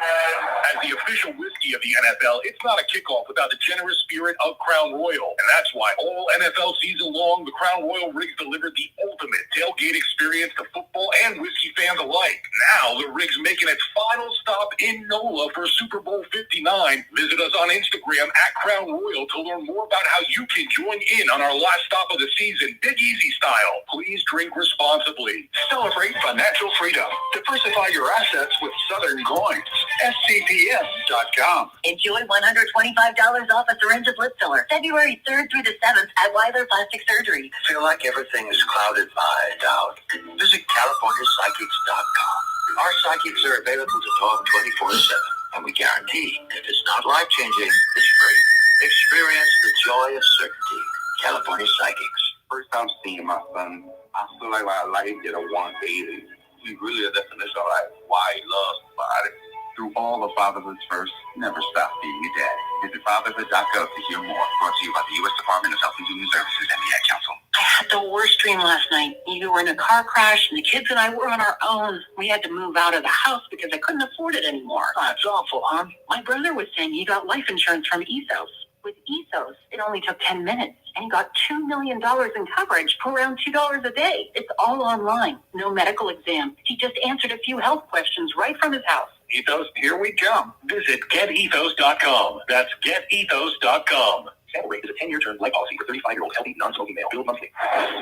As the official whiskey of the NFL, it's not a kickoff without the generous spirit of Crown Royal. And that's why all NFL season long, the Crown Royal Rigs delivered the ultimate tailgate experience to football and whiskey fans alike. Now, the Rig's making its final stop in NOLA for Super Bowl 59. Visit us on Instagram at Crown Royal to learn more about how you can join in on our last stop of the season, Big Easy style. Please drink responsibly. Celebrate financial freedom. Diversify your assets with Southern Coins. SCPS.com. Enjoy $125 off a syringe of lip filler February 3rd through the 7th at Weiler Plastic Surgery. Feel like everything is clouded by doubt? Visit CaliforniaPsychics.com. Our psychics are available to talk 24/7, and we guarantee if it's not life-changing, it's free. Experience the joy of certainty. California Psychics. First time seeing my son, I feel like my life did a 180. He really a definition of like why he loves somebody. Through all the fatherhood's first, never stop being a daddy. Visit fatherhood.gov to hear more. Brought to you by the U.S. Department of Health and Human Services and the Ad Council. I had the worst dream last night. You were in a car crash, and the kids and I were on our own. We had to move out of the house because I couldn't afford it anymore. That's awful, huh? My brother was saying he got life insurance from Ethos. With Ethos, it only took 10 minutes, and he got $2 million in coverage for around $2 a day. It's all online. No medical exam. He just answered a few health questions right from his house. Ethos, here we come. Visit GetEthos.com. That's GetEthos.com. Sample rate is a 10-year term life policy for 35-year-old healthy, non-smoking male. Billed monthly.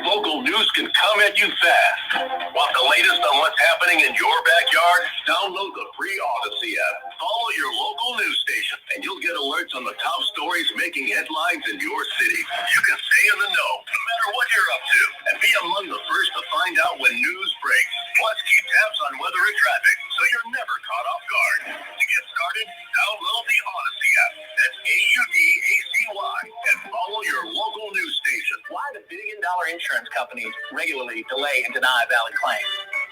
Local news can come at you fast. Want the latest on what's happening in your backyard? Download the free Odyssey app. Follow your local news station, and you'll get alerts on the top stories making headlines in your city. You can stay in the know, no matter what you're up to, and be among the first to find out when news breaks. Plus, keep tabs on weather and traffic, so you're never caught off guard. To get started, download the Odyssey app. That's AUDACY. And follow your local news station. Why do billion-dollar insurance companies regularly delay and deny valid claims?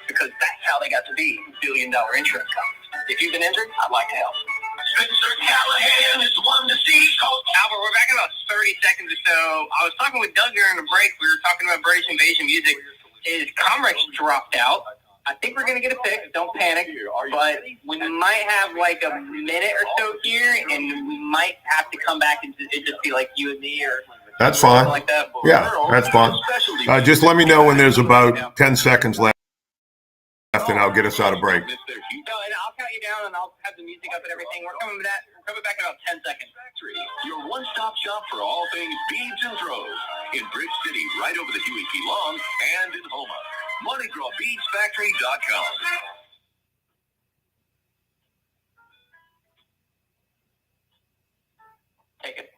Because that's how they got to be billion-dollar insurance companies. If you've been injured, I'd like to help. Spencer Callahan is the one to see. Albert, we're back in about 30 seconds or so. I was talking with Doug during the break. We were talking about British Invasion music. His Comrex dropped out. I think we're going to get a fix. Don't panic. But we might have like a minute or so here, and we might have to come back and just be like you and me or that's fine. Like that. Yeah, that's fine. Just let me know when there's about 10 seconds left left, and I'll get us out of break. No, and I'll count you down, and I'll have the music up and everything. We're coming back in about 10 seconds. Your one-stop shop for all things beads and throws. In Bridge City, right over the Huey P. Long, and in Homa. MoneyGrawBeadsFactory.com. Take it.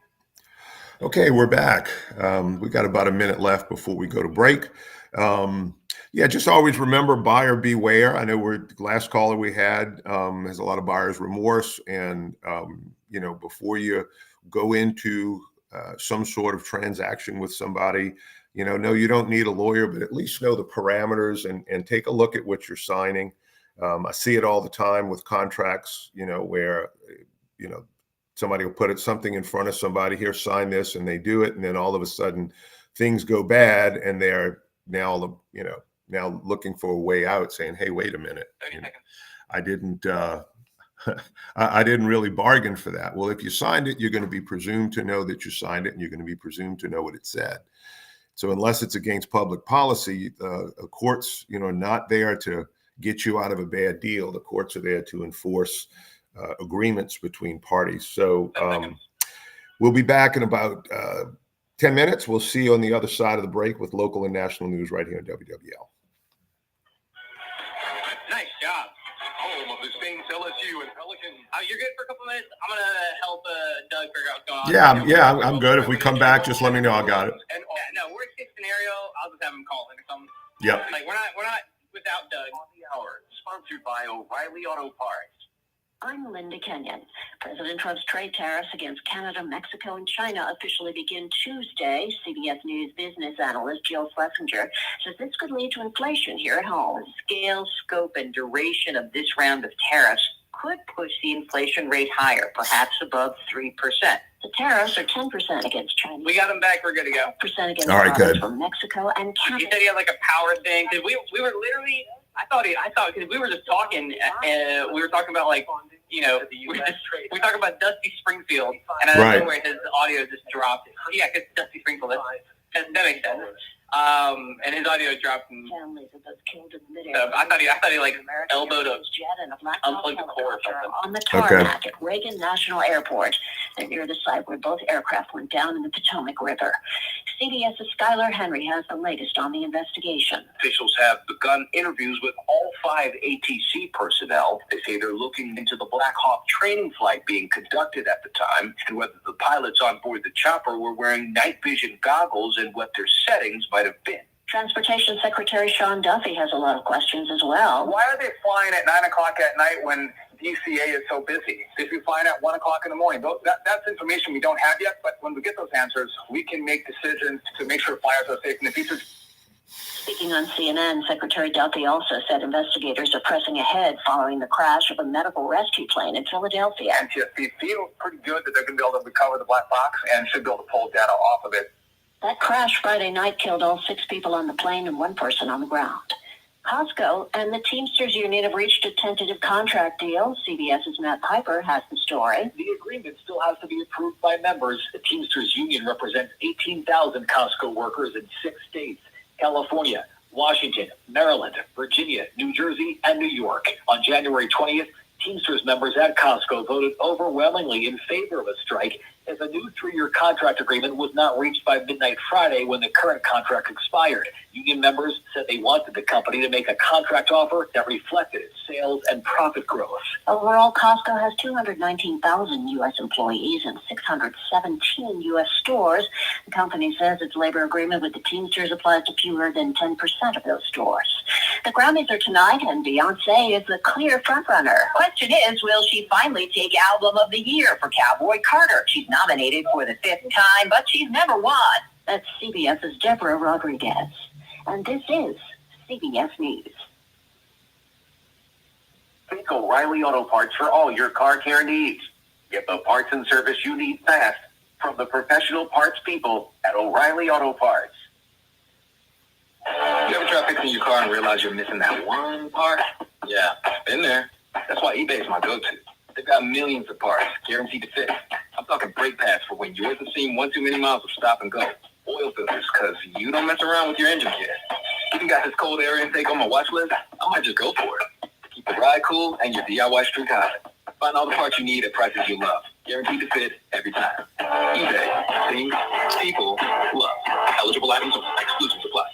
Okay, we're back. We got about a minute left before we go to break. Yeah, just always remember, buyer beware. I know the last caller we had has a lot of buyer's remorse, and before you go into some sort of transaction with somebody, no, you don't need a lawyer, but at least know the parameters and take a look at what you're signing. I see it all the time with contracts, where somebody will put something in front of somebody, here, sign this, and they do it, and then all of a sudden things go bad, and they're now looking for a way out, saying, hey, wait a minute, I didn't I didn't really bargain for that. Well, if you signed it, you're going to be presumed to know that you signed it, and you're going to be presumed to know what it said. So unless it's against public policy, courts, are not there to get you out of a bad deal. The courts are there to enforce agreements between parties. So we'll be back in about 10 minutes. We'll see you on the other side of the break with local and national news right here on WWL. Nice job. Home of the Saints, LSU, and Pelicans. You're good for a couple minutes. I'm gonna help Doug figure out what's going on. Yeah, I'm good. If we come back, just let me know. I got it. And no, worst case scenario, I'll just have him call in or something. Yep. Like we're not without Doug. On the hour, sponsored by O'Reilly Auto Parts. I'm Linda Kenyon. President Trump's trade tariffs against Canada, Mexico, and China officially begin Tuesday. CBS News business analyst Jill Schlesinger says this could lead to inflation here at home. The scale, scope, and duration of this round of tariffs could push the inflation rate higher, perhaps above 3%. The tariffs are 10% against China. We got him back. We're good to go. 10% against All right, good. from Mexico and Canada. He said he had like a power thing. Cause we were literally. I thought because we were just talking. We were talking about like we talking about Dusty Springfield, and I don't know where his audio just dropped. Yeah, because Dusty Springfield. That makes sense. And his audio dropped. Families of those killed in midair. So I thought he like elbowed a unplugged the cord or something. On the tarmac at Reagan National Airport. They're near the site where both aircraft went down in the Potomac River. CBS's Skylar Henry has the latest on the investigation. Officials have begun interviews with all 5 ATC personnel. They say they're looking into the Black Hawk training flight being conducted at the time and whether the pilots on board the chopper were wearing night vision goggles and what their settings might have been. Transportation Secretary Sean Duffy has a lot of questions as well. Why are they flying at 9 o'clock at night when DCA is so busy? If you're flying at 1 o'clock in the morning, that's information we don't have yet, but when we get those answers, we can make decisions to make sure flyers are safe in the future. Speaking on CNN, Secretary Duffy also said investigators are pressing ahead following the crash of a medical rescue plane in Philadelphia. NTSB feels pretty good that they're going to be able to recover the black box and should be able to pull data off of it. That crash Friday night killed all 6 people on the plane and 1 person on the ground. Costco and the Teamsters Union have reached a tentative contract deal. CBS's Matt Piper has the story. The agreement still has to be approved by members. The Teamsters Union represents 18,000 Costco workers in 6 states: California, Washington, Maryland, Virginia, New Jersey, and New York. On January 20th, Teamsters members at Costco voted overwhelmingly in favor of a strike as a new 3-year contract agreement was not reached by midnight Friday when the current contract expired. Union members said they wanted the company to make a contract offer that reflected its sales and profit growth. Overall, Costco has 219,000 U.S. employees and 617 U.S. stores. The company says its labor agreement with the Teamsters applies to fewer than 10% of those stores. The Grammys are tonight, and Beyonce is the clear frontrunner. Question is, will she finally take Album of the Year for Cowboy Carter? She's nominated for the 5th time, but she's never won. That's CBS's Deborah Rodriguez. And this is CBS News. Think O'Reilly Auto Parts for all your car care needs. Get the parts and service you need fast from the professional parts people at O'Reilly Auto Parts. You ever try fixing your car and realize you're missing that one part? Yeah, been there. That's why eBay is my go-to. They've got millions of parts, guaranteed to fit. I'm talking brake pads for when yours has seen 1 too many miles of stop and go. Oil filters, because you don't mess around with your engine kit. Even got this cold air intake on my watch list. I might just go for it. Keep the ride cool and your DIY streak high. Find all the parts you need at prices you love. Guaranteed to fit every time. eBay. Things, people, love. Eligible items only. Exclusive supply.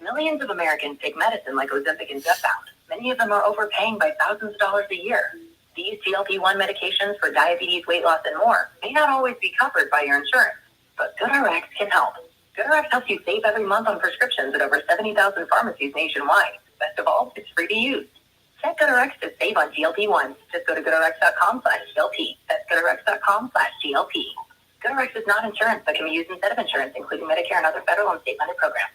Millions of Americans take medicine like Ozempic and Zepbound. Many of them are overpaying by thousands of dollars a year. These GLP-1 medications for diabetes, weight loss, and more may not always be covered by your insurance, but GoodRx can help. GoodRx helps you save every month on prescriptions at over 70,000 pharmacies nationwide. Best of all, it's free to use. Set GoodRx to save on GLP-1s. Just go to goodrx.com/GLP. That's goodrx.com/GLP. GoodRx is not insurance, but can be used instead of insurance, including Medicare and other federal and state-funded programs.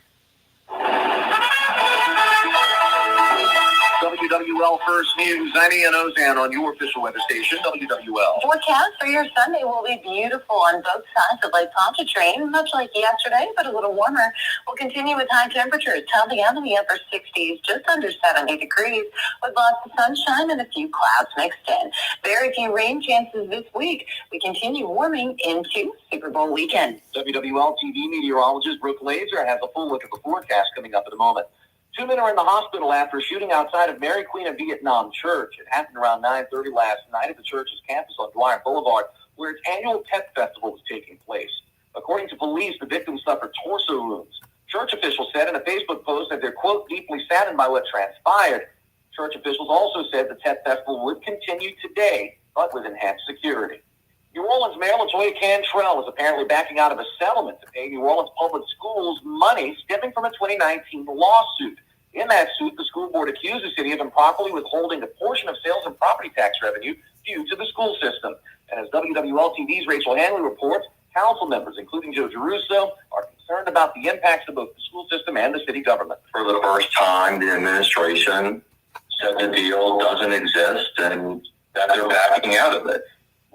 WWL First News, Annie and Ozan on your official weather station, WWL. Forecast for your Sunday will be beautiful on both sides of Lake Pontchartrain, much like yesterday, but a little warmer. We'll continue with high temperatures, topping out in the upper 60s, just under 70 degrees, with lots of sunshine and a few clouds mixed in. Very few rain chances this week. We continue warming into Super Bowl weekend. WWL TV meteorologist Brooke Laser has a full look at the forecast coming up in a moment. 2 men are in the hospital after a shooting outside of Mary Queen of Vietnam Church. It happened around 9:30 last night at the church's campus on Dwyer Boulevard, where its annual pet festival was taking place. According to police, the victims suffered torso wounds. Church officials said in a Facebook post that they're, quote, deeply saddened by what transpired. Church officials also said the pet festival would continue today, but with enhanced security. New Orleans Mayor LaToya Cantrell is apparently backing out of a settlement to pay New Orleans public schools money stemming from a 2019 lawsuit. In that suit, the school board accused the city of improperly withholding a portion of sales and property tax revenue due to the school system. And as WWL TV's Rachel Hanley reports, council members, including Joe Giarrusso, are concerned about the impacts of both the school system and the city government. For the first time, the administration said the deal doesn't exist and that they're backing out of it.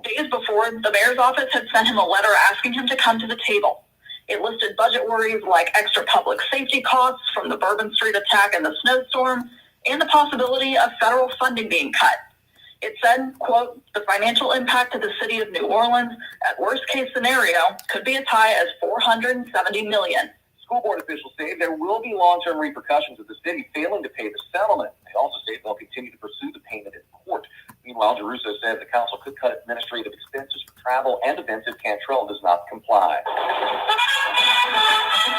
Days before, the mayor's office had sent him a letter asking him to come to the table. It listed budget worries like extra public safety costs from the Bourbon Street attack and the snowstorm, and the possibility of federal funding being cut. It said, quote, the financial impact to the city of New Orleans at worst case scenario could be as high as $470 million. School board officials say there will be long-term repercussions of the city failing to pay the settlement. They also say they'll continue to pursue the payment in court. Meanwhile, Giarrusso says the council could cut administrative expenses for travel and events if Cantrell does not comply.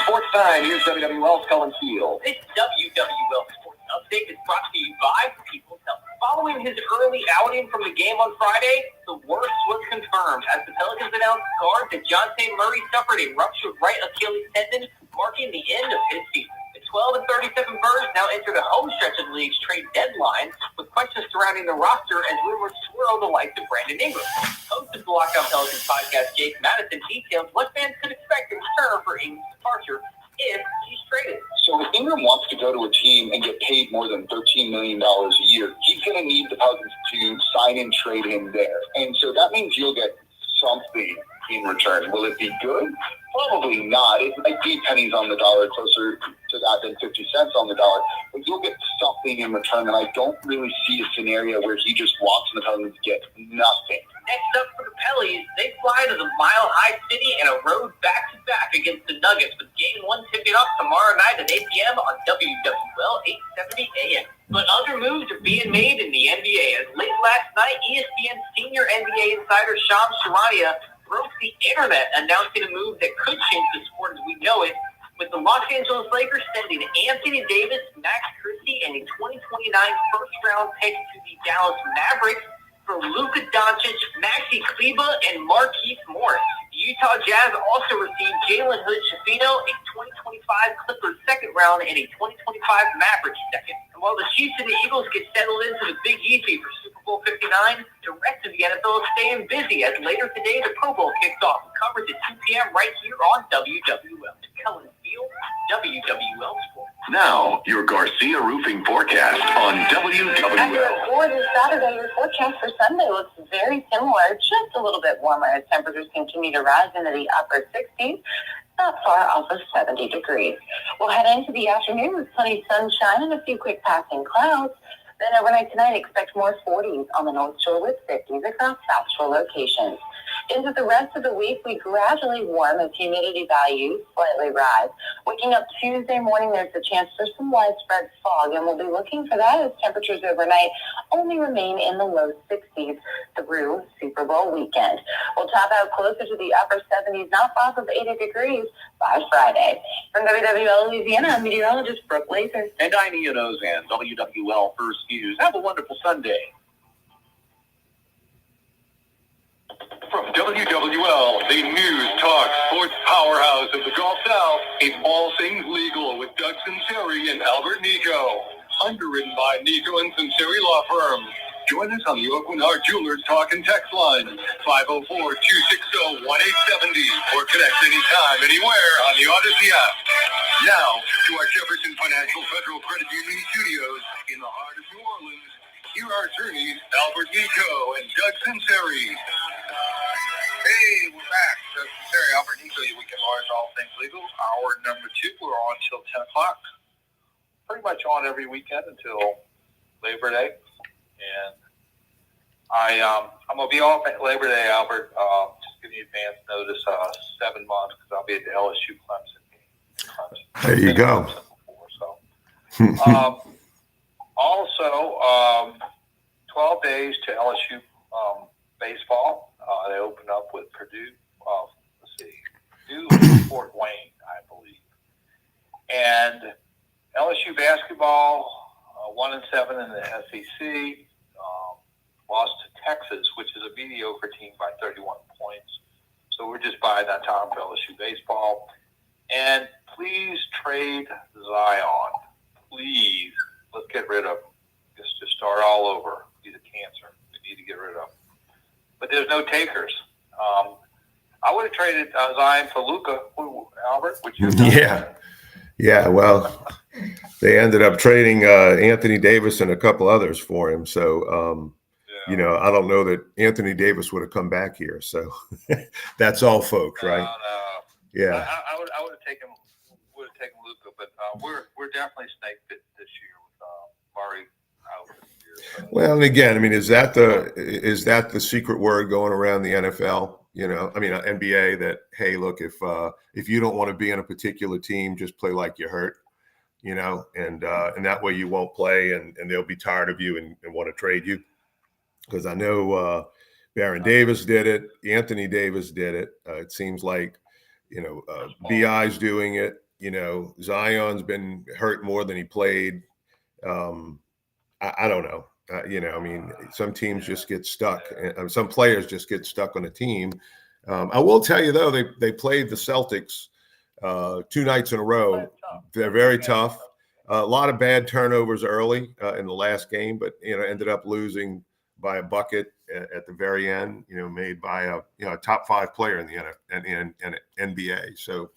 Sports time. Here's WWL's Cullen Field. This WWL Sports Update is brought to you by People's Health. Following his early outing from the game on Friday, the worst was confirmed as the Pelicans announced guard DeJounte Murray suffered a ruptured right Achilles tendon, marking the end of his season. The 12-37 Birds now enter the home stretch of the league's trade deadline, with questions surrounding the roster as rumors swirl the likes of Brandon Ingram. Host of the Lockout Pelicans podcast, Jake Madison, details what fans could expect in return for Ingram's departure if he's traded. So if Ingram wants to go to a team and get paid more than $13 million a year, he's going to need the Pelicans to sign and trade him there. And so that means you'll get something in return. Will it be good? Probably not. It might be pennies on the dollar, closer to that than 50 cents on the dollar. But you'll get something in return, and I don't really see a scenario where he just walks in the Pelicans and gets nothing. Next up for the Pellies, they fly to the Mile High City and a road back-to-back against the Nuggets, with Game 1 tipping off tomorrow night at 8 p.m. on WWL 870 AM. But other moves are being made in the NBA, as late last night, ESPN senior NBA insider Shams Charania broke the internet, announcing a move that could change the sport as we know it, with the Los Angeles Lakers sending Anthony Davis, Max Christie, and a 2029 first-round pick to the Dallas Mavericks for Luka Doncic, Maxi Kleber, and Markieff Morris. The Utah Jazz also received Jalen Hood-Schifino, a 2025 Clippers second round, and a 2025 Mavericks second. And while the Chiefs and the Eagles get settled into the Big Easy for Super Bowl 59, the rest of the NFL is staying busy, as later today the Pro Bowl kicks off with coverage at 2 p.m. right here on WWL. Cullen Field, WWL Sports. Now, your Garcia Roofing forecast on WWL. For this Saturday, your forecast for Sunday looks very similar, just a little bit warmer as temperatures continue to rise into the upper 60s, not far off of 70 degrees. We'll head into the afternoon with plenty of sunshine and a few quick passing clouds. Then overnight tonight, expect more 40s on the North Shore with 50s across South Shore locations. Into the rest of the week, we gradually warm as humidity values slightly rise. Waking up Tuesday morning, there's a chance for some widespread fog, and we'll be looking for that as temperatures overnight only remain in the low 60s through Super Bowl weekend. We'll top out closer to the upper 70s, not far from 80 degrees by Friday. From WWL Louisiana, I'm meteorologist Brooke Laser. And I'm Ian Ozan, WWL First News. Have a wonderful Sunday. From WWL, the news, talk, sports powerhouse of the Gulf South, it's All Things Legal with Doug Sunseri and Albert Nicaud. Underwritten by Nicaud and Sunseri Law Firm. Join us on the Oakland Heart Jewelers Talk and Text line, 504-260-1870, or connect anytime, anywhere on the Odyssey app. Now, to our Jefferson Financial Federal Credit Union studios in the heart of New Orleans, here are attorneys Albert Nicaud and Doug Sunseri. Hey, we're back. Doug Sunseri, Albert Nicaud, your weekend lawyers, all things legal. Hour number 2, we're on till 10 o'clock. Pretty much on every weekend until Labor Day. And I'm going to be off at Labor Day, Albert. Just giving you advance notice, 7 months, because I'll be at the LSU Clemson game. There you go. Also, 12 days to LSU baseball. They open up with Purdue. Purdue and Fort Wayne, I believe. And LSU basketball, 1-7 in the SEC. Lost to Texas, which is a mediocre team, by 31 points. So we're just buying that time for LSU baseball. And please trade Zion. Please, let's get rid of him. Just start all over. He's a cancer. We need to get rid of him. But there's no takers. I would have traded Zion for Luka. Albert, would you? Yeah. Well, they ended up trading Anthony Davis and a couple others for him. So, I don't know that Anthony Davis would have come back here. So that's all, folks, right? Yeah. I would have taken Luka, but we're definitely snake bit this year with Murray out this year. So. Well, and again, I mean, is that the secret word going around the NFL? NBA, that, hey, look, if you don't want to be in a particular team, just play like you're hurt, and that way you won't play, and they'll be tired of you and want to trade you. Because I know Baron Davis did it, Anthony Davis did it. It seems like, BI's doing it. Zion's been hurt more than he played. I don't know. Some teams just get stuck. And some players just get stuck on a team. I will tell you, though, they played the Celtics 2 nights in a row. They're very tough. A lot of bad turnovers early in the last game, but ended up losing by a bucket at the very end. Made by a top 5 player in the NBA. So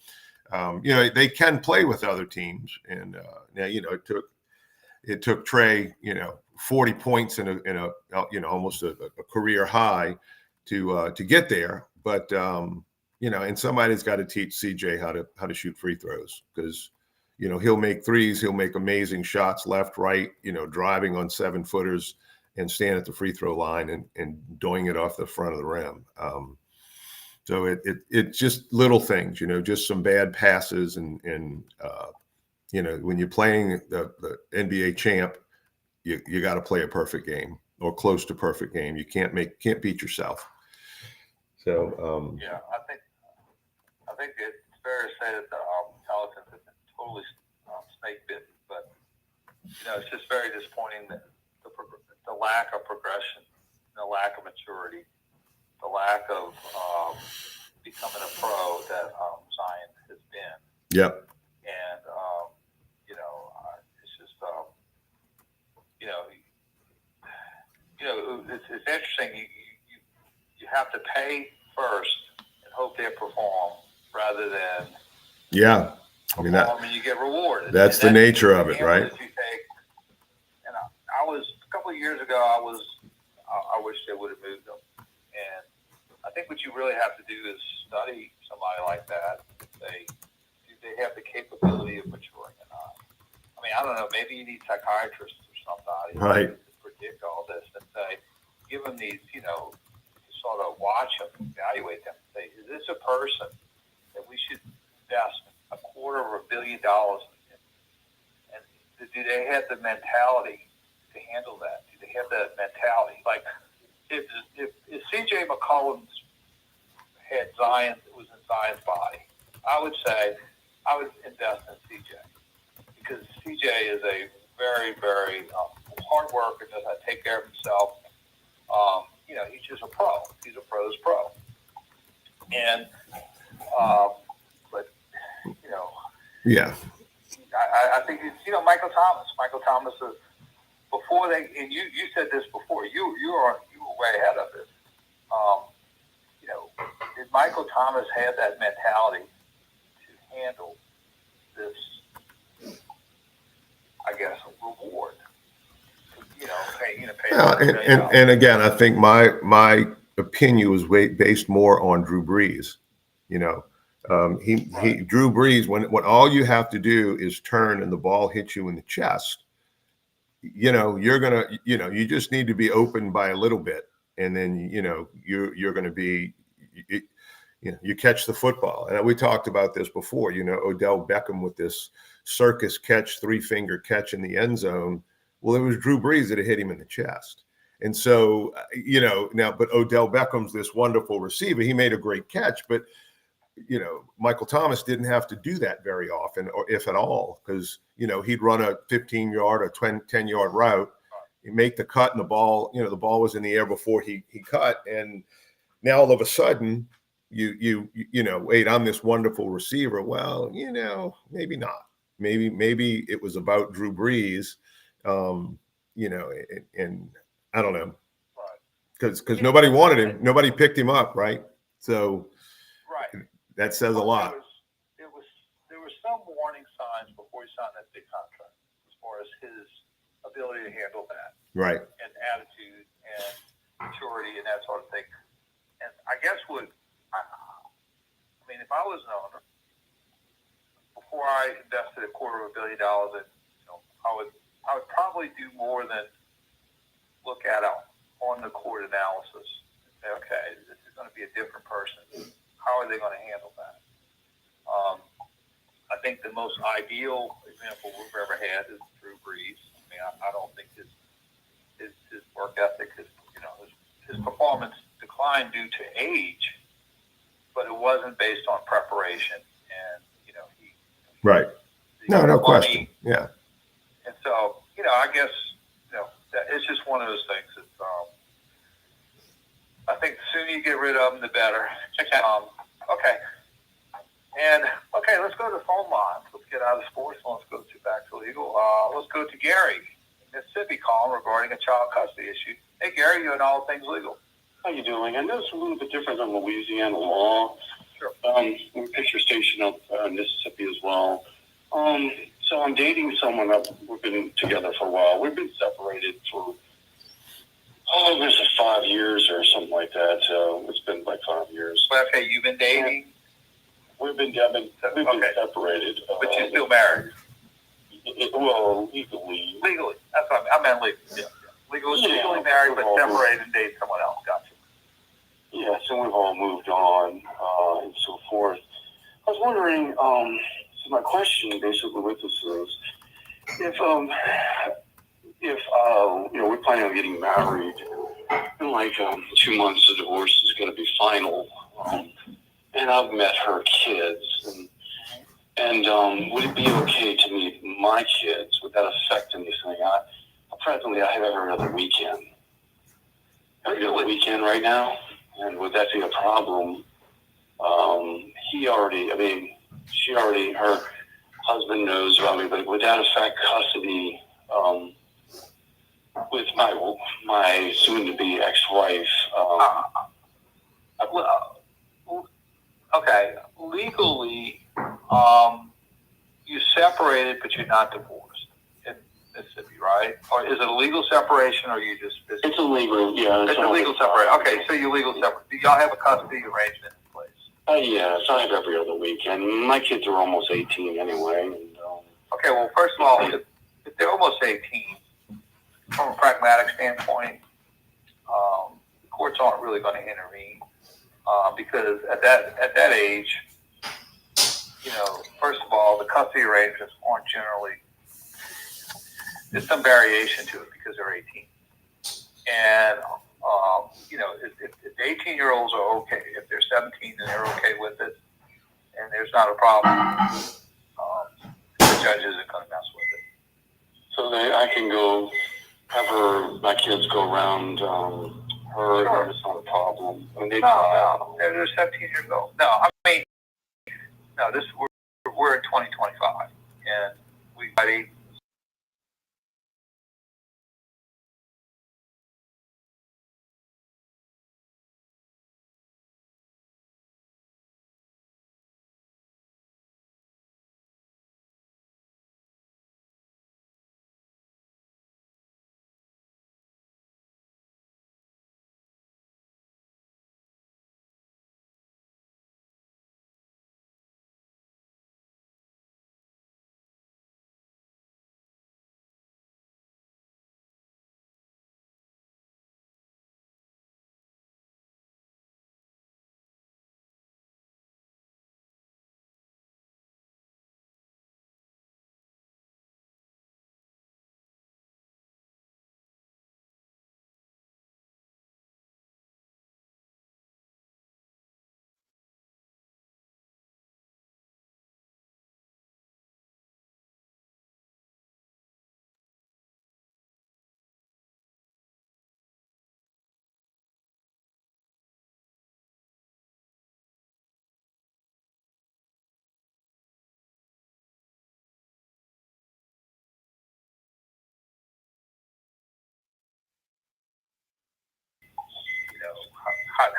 they can play with other teams, and now it took Trey 40 points in a almost a career high to get there, but and somebody's got to teach CJ how to shoot free throws, because he'll make threes, he'll make amazing shots left, right, driving on 7-footers and stand at the free throw line and doing it off the front of the rim. So it's just little things, just some bad passes and when you're playing the NBA champ, you got to play a perfect game or close to perfect game. You can't beat yourself. So I think it's fair to say that the Pelicans have been totally snake bitten, but it's just very disappointing that the lack of progression, the lack of maturity, the lack of becoming a pro that Zion has been. Yep. And it's just it's interesting. You have to pay first and hope they perform rather than you get rewarded. That's the nature of it, right? And I was a couple of years ago. I wish they would have moved them. And I think what you really have to do is study somebody like that. Do they have the capability of maturing or not? I don't know. Maybe you need psychiatrists or somebody to predict all this and say, give them these, sort of watch them. I evaluate them. Say, is this a person that we should invest $250 million in? And do they have the mentality to handle that? Do they have that mentality? Like, if C.J. McCollum's had Zion, it was in Zion's body, I would say I would invest in C.J. because C.J. is a very, very hard worker, does not take care of himself. He's just a pro. He's a pro's pro. And, yeah. I think it's, Michael Thomas. Michael Thomas, before they, and you said this before, you were way ahead of this. Did Michael Thomas have that mentality to handle this, I guess, reward? And again, I think my opinion was based more on Drew Brees. Drew Brees, when all you have to do is turn and the ball hits you in the chest, you're gonna, you just need to be open by a little bit, and then you're gonna be, you catch the football. And we talked about this before. Odell Beckham with this circus catch, 3-finger catch in the end zone. Well, it was Drew Brees that hit him in the chest. And so, but Odell Beckham's this wonderful receiver. He made a great catch, but, Michael Thomas didn't have to do that very often, or if at all, because, he'd run a 15-yard or 10-yard route, he'd make the cut, and the ball was in the air before he cut. And now all of a sudden, wait, I'm this wonderful receiver. Well, maybe not. Maybe it was about Drew Brees. And I don't know, because nobody wanted him, nobody picked him up, right? So, that says a lot. There were some warning signs before he signed that big contract, as far as his ability to handle that, right? And attitude and maturity and that sort of thing. And I guess if I was an owner, before I invested $250 million, I would probably do more than look at on the court analysis. Say, okay, this is going to be a different person. How are they going to handle that? I think the most ideal example we've ever had is Drew Brees. I don't think his work ethic, his performance declined due to age, but it wasn't based on preparation. And right. No question. Yeah. And so, I guess, it's just one of those things. It's, I think the sooner you get rid of them, the better. Okay. And, let's go to the phone lines. Let's get out of sports. Let's go back to legal. Let's go to Gary in Mississippi calling regarding a child custody issue. Hey, Gary, you're in all things legal. How you doing? I know it's a little bit different than Louisiana law. Sure. We're picture station up in Mississippi as well. So I'm dating someone that we've been together for a while. We've been separated for, this is 5 years or something like that. It's been like 5 years. Well, okay, you've been dating? We've been separated. But you're still married? Well, legally. Legally. That's what I meant legally. Yeah. Legally married, but separated and dating someone else. Gotcha. Yeah, so we've all moved on and so forth. I was wondering, so my question basically with this is, if we're planning on getting married in like 2 months, the divorce is going to be final, and I've met her kids, and would it be okay to meet my kids? Would that affect anything? Presently, I have every other weekend. Every other weekend right now, and would that be a problem? Her husband knows about me, but would that affect custody with my soon-to-be ex-wife? Okay, legally, you separated, but you're not divorced in Mississippi, right? Or is it a legal separation, or you just? It's a legal, yeah. It's a legal separation. Okay, so you legal separate. Do y'all have a custody arrangement in place? Yes, I have every other weekend. My kids are almost 18 anyway. And, okay, well, first of all, if they're almost 18, from a pragmatic standpoint, the courts aren't really going to intervene. because at that age, first of all, the custody arrangements aren't generally. There's some variation to it because they're 18, and if the 18-year-olds are okay, if they're 17 and they're okay with it, and there's not a problem, the judge isn't going to mess with it. So I can go have my kids go around her. Sure. It's not a problem. I mean, No, they're 17 years old. No, I mean, no. We're in 2025, and we.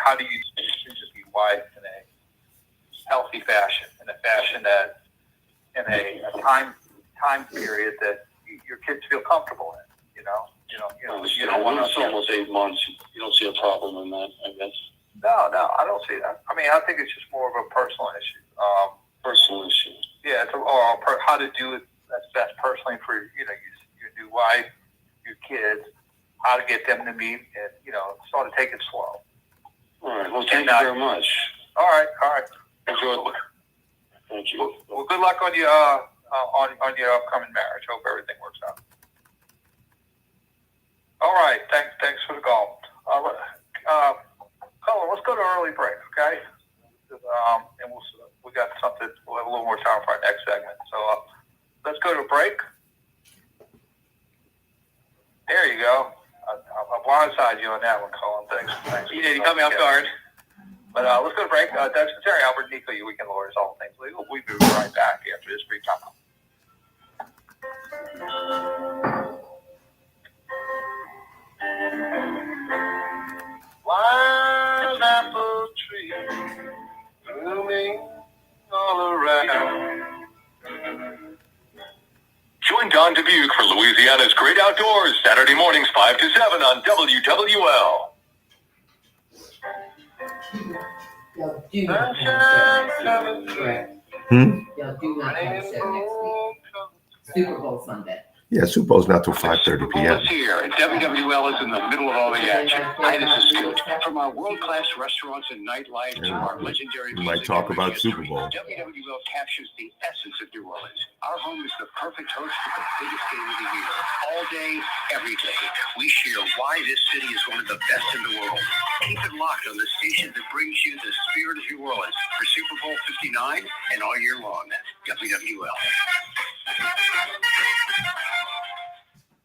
How do you just be wise in a healthy fashion, in a fashion that in a time period that your kids feel comfortable in, you don't want to. It's almost 8 months. You don't see a problem in that, I guess. No, I don't see that. I mean, I think it's just more of a personal issue. Personal issue. Yeah, or how to do it that's best personally for your new wife, your kids, how to get them to meet, and sort of take it slow. All right. Well, thank you very much. All right. Enjoy. Thank you. Well, good luck on your on your upcoming marriage. Hope everything works out. All right. Thanks for the call. Colin, let's go to early break, okay? And we got something. We'll have a little more time for our next segment. So let's go to break. There you go. I blindsided you on that one, Colin. Thanks. You did. You caught me off guard. But let's go to break. Doug Sunseri, Albert Nicaud, your weekend lawyers, all things legal. We'll be right back after this brief time. Wild apple tree blooming all around. Join Don Dubuque for Louisiana's Great Outdoors, Saturday mornings 5 to 7 on WWL. Y'all do not have 7 next week. Y'all do not have 7 next week. Super Bowl Sunday. Yeah, Super Bowl's not till 5:30 p.m. It's here, and WWL is in the middle of all the action. Hi, this is Scoot. From our world-class restaurants and nightlife to our legendary We might talk about Super Bowl. WWL captures the essence of New Orleans. Our home is the perfect host for the biggest game of the year. All day, every day, we share why this city is one of the best in the world. Keep it locked on the station that brings you the spirit of New Orleans for Super Bowl 59 and all year long. WWL.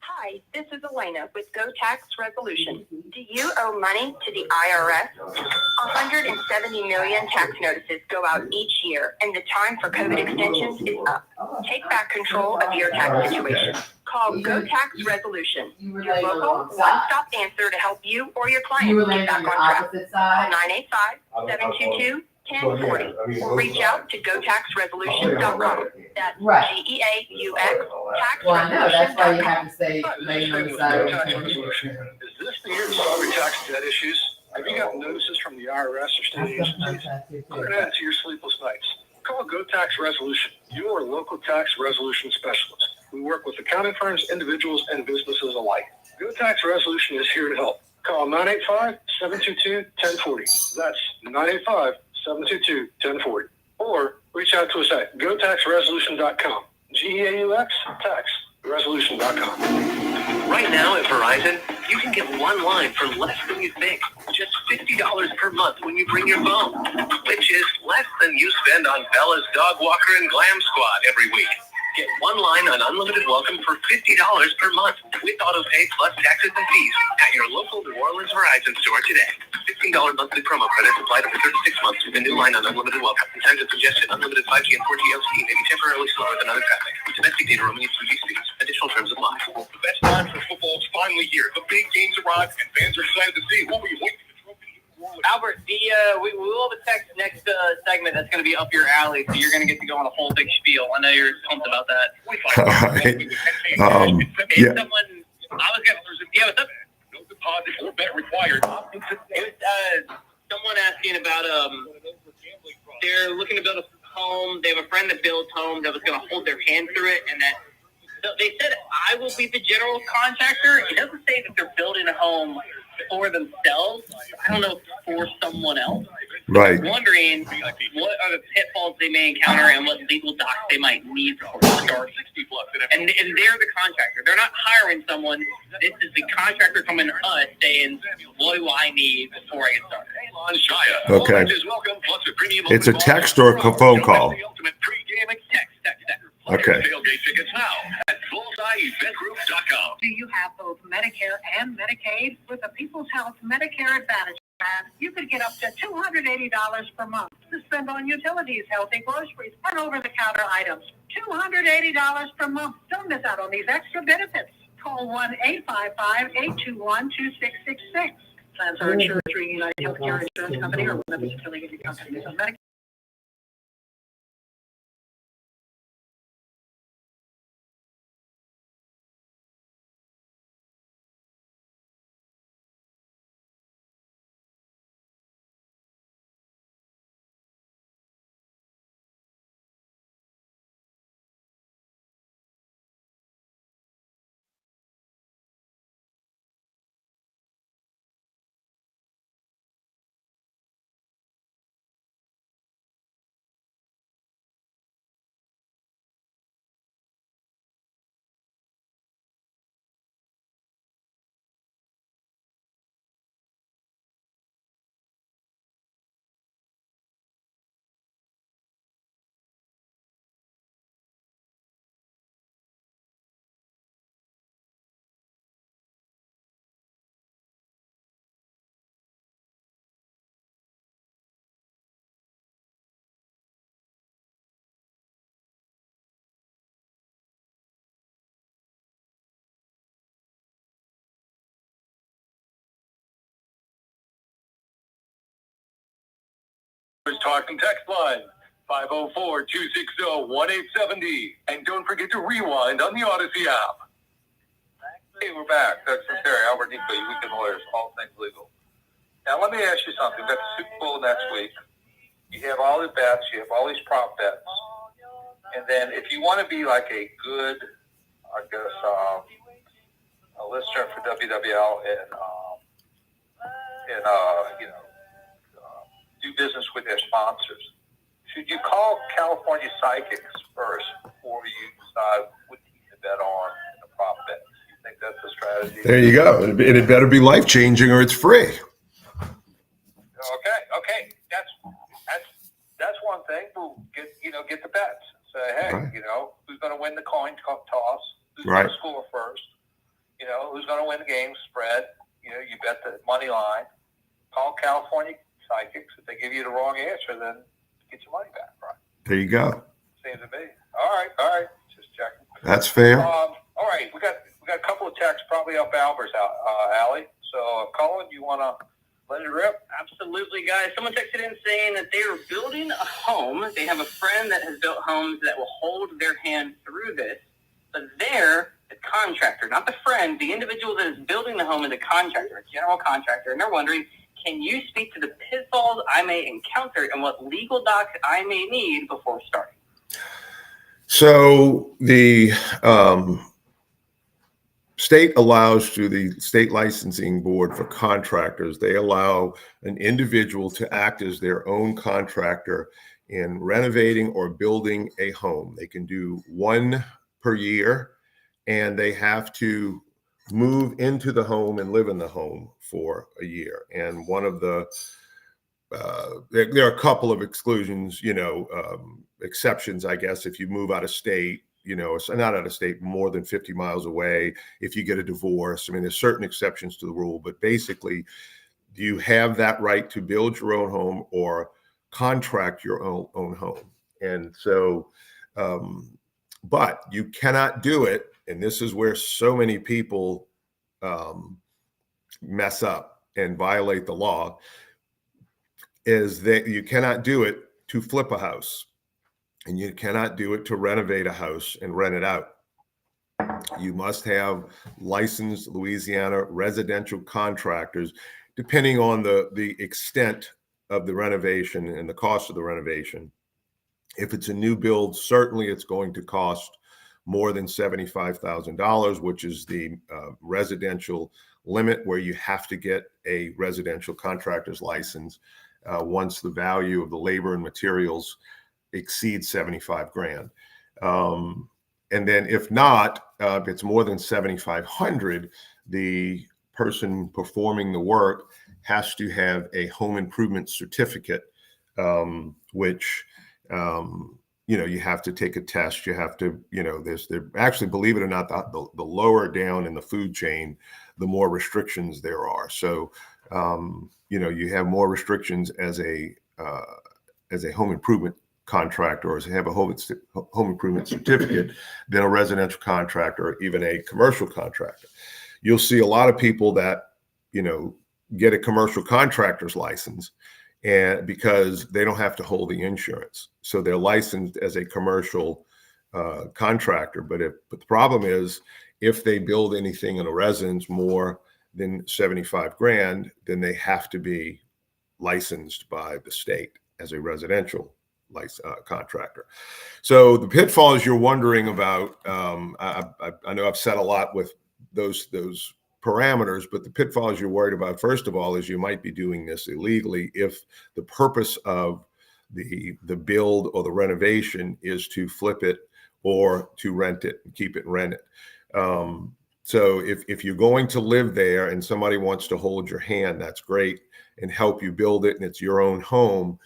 Hi, this is Elena with Go Tax Resolution. Do you owe money to the IRS? 170 million tax notices go out each year, and the time for COVID extensions is up. Take back control of your tax situation. Call Go Tax Resolution, your local one-stop answer to help you or your client get back on track. Call 985-722-1040 or reach out to gotaxresolution.com. That's GEAUX tax. Well, I know, that's why you have to say laying on the side of the Is this the year to solve your tax debt issues? Have you got notices from the IRS or state agencies? Look at that to your sleepless nights. Call Go Tax Resolution, your local tax resolution specialist. We work with accounting firms, individuals, and businesses alike. Go Tax Resolution is here to help. Call 985-722-1040. That's 985-722-1040. Or reach out to us at gotaxresolution.com. GEAUX, taxresolution.com. Right now at Verizon, you can get one line for less than you think. Just $50 per month when you bring your phone, which is less than you spend on Bella's Dog Walker and Glam Squad every week. Get one line on unlimited welcome for $50 per month with auto pay plus taxes and fees at your local New Orleans Verizon store today. $15 monthly promo credits applied over 36 months with a new line on unlimited welcome. In times of congestion, unlimited 5G and 4G LTE may be temporarily slower than other traffic. Domestic data roaming and 3G speeds. Additional terms apply. The best time for football is finally here. The big games arrive, and fans are excited to see who we win. Albert, we will have a text next segment that's going to be up your alley, so you're going to get to go on a whole big spiel. I know you're pumped about that. All right. Yeah. Someone, I was going to, what's up? No deposit or bet required. It was someone asking about they're looking to build a home. They have a friend that builds homes that was going to hold their hand through it, and that so they said I will be the general contractor. It doesn't say that they're building a home for themselves. I don't know, for someone else. Right. Wondering what are the pitfalls they may encounter and what legal docs they might need for starting. And they're the contractor. They're not hiring someone. This is the contractor coming to us saying, what do I need before I get started? Okay. It's a text or a phone call. Okay. Tailgate tickets now at bullseyeeventgroup.com. Do you have both Medicare and Medicaid? With the People's Health Medicare Advantage plan, you could get up to $280 per month to spend on utilities, healthy groceries, and over-the-counter items. $280 per month. Don't miss out on these extra benefits. Call 1-855-821-2666. Plans are insured through United Healthcare Insurance Company or one of its affiliated companies of Medicare. Talking text line 504-260-1870. And don't forget to rewind on the Odyssey app. Hey, we're back. That's Sunseri, Albert Nicaud, Weekend Lawyers, all things legal. Now, let me ask you something. We've got the Super Bowl next week. You have all the bets. You have all these prop bets. And then if you want to be like a good, I guess, a listener for WWL and do business with their sponsors, should you call California Psychics first before you decide what team to bet on in the prop bet? Do you think that's a strategy? There you go. And it better be life-changing or it's free. Okay. That's one thing. We'll get the bets. Say, hey, Right. Who's going to win the coin toss? Who's Right. going to score first? Who's going to win the game spread? You bet the money line. Call California Psychics. If they give you the wrong answer, then get your money back. Right. There you go. Seems to me. All right. Just checking. That's fair. All right. We got a couple of texts probably up Albert's alley. So, Colin, you want to let it rip? Absolutely, guys. Someone texted in saying that they are building a home. They have a friend that has built homes that will hold their hand through this. But they're the contractor, not the friend. The individual that is building the home is a contractor, a general contractor. And they're wondering, can you speak to the pitfalls I may encounter and what legal docs I may need before starting? So the state allows, through the state licensing board for contractors, they allow an individual to act as their own contractor in renovating or building a home. They can do one per year, and they have to move into the home and live in the home for a year. And one of the there are a couple of exclusions, exceptions, I guess, if you move out of state, so not out of state, more than 50 miles away, if you get a divorce. I mean, there's certain exceptions to the rule, but basically you have that right to build your own home or contract your own home. And so, but you cannot do it. And this is where so many people mess up and violate the law, is that you cannot do it to flip a house, and you cannot do it to renovate a house and rent it out. You must have licensed Louisiana residential contractors, depending on the extent of the renovation and the cost of the renovation. If it's a new build, certainly it's going to cost more than $75,000, which is the residential limit, where you have to get a residential contractor's license once the value of the labor and materials exceeds 75 grand. And then if not, if it's more than 7,500, the person performing the work has to have a home improvement certificate, which you have to take a test. You have to, they're actually, believe it or not, the lower down in the food chain, the more restrictions there are. So, you have more restrictions as a home improvement contractor, or as have a home improvement certificate, than a residential contractor or even a commercial contractor. You'll see a lot of people that, get a commercial contractor's license, and because they don't have to hold the insurance, so they're licensed as a commercial contractor. But the problem is, if they build anything in a residence more than 75 grand, then they have to be licensed by the state as a residential contractor. So the pitfalls you're wondering about, I know I've said a lot with those parameters, but the pitfalls you're worried about, first of all, is you might be doing this illegally if the purpose of the build or the renovation is to flip it or to rent it and keep it and rent it. So if you're going to live there and somebody wants to hold your hand, that's great, and help you build it, and it's your own home.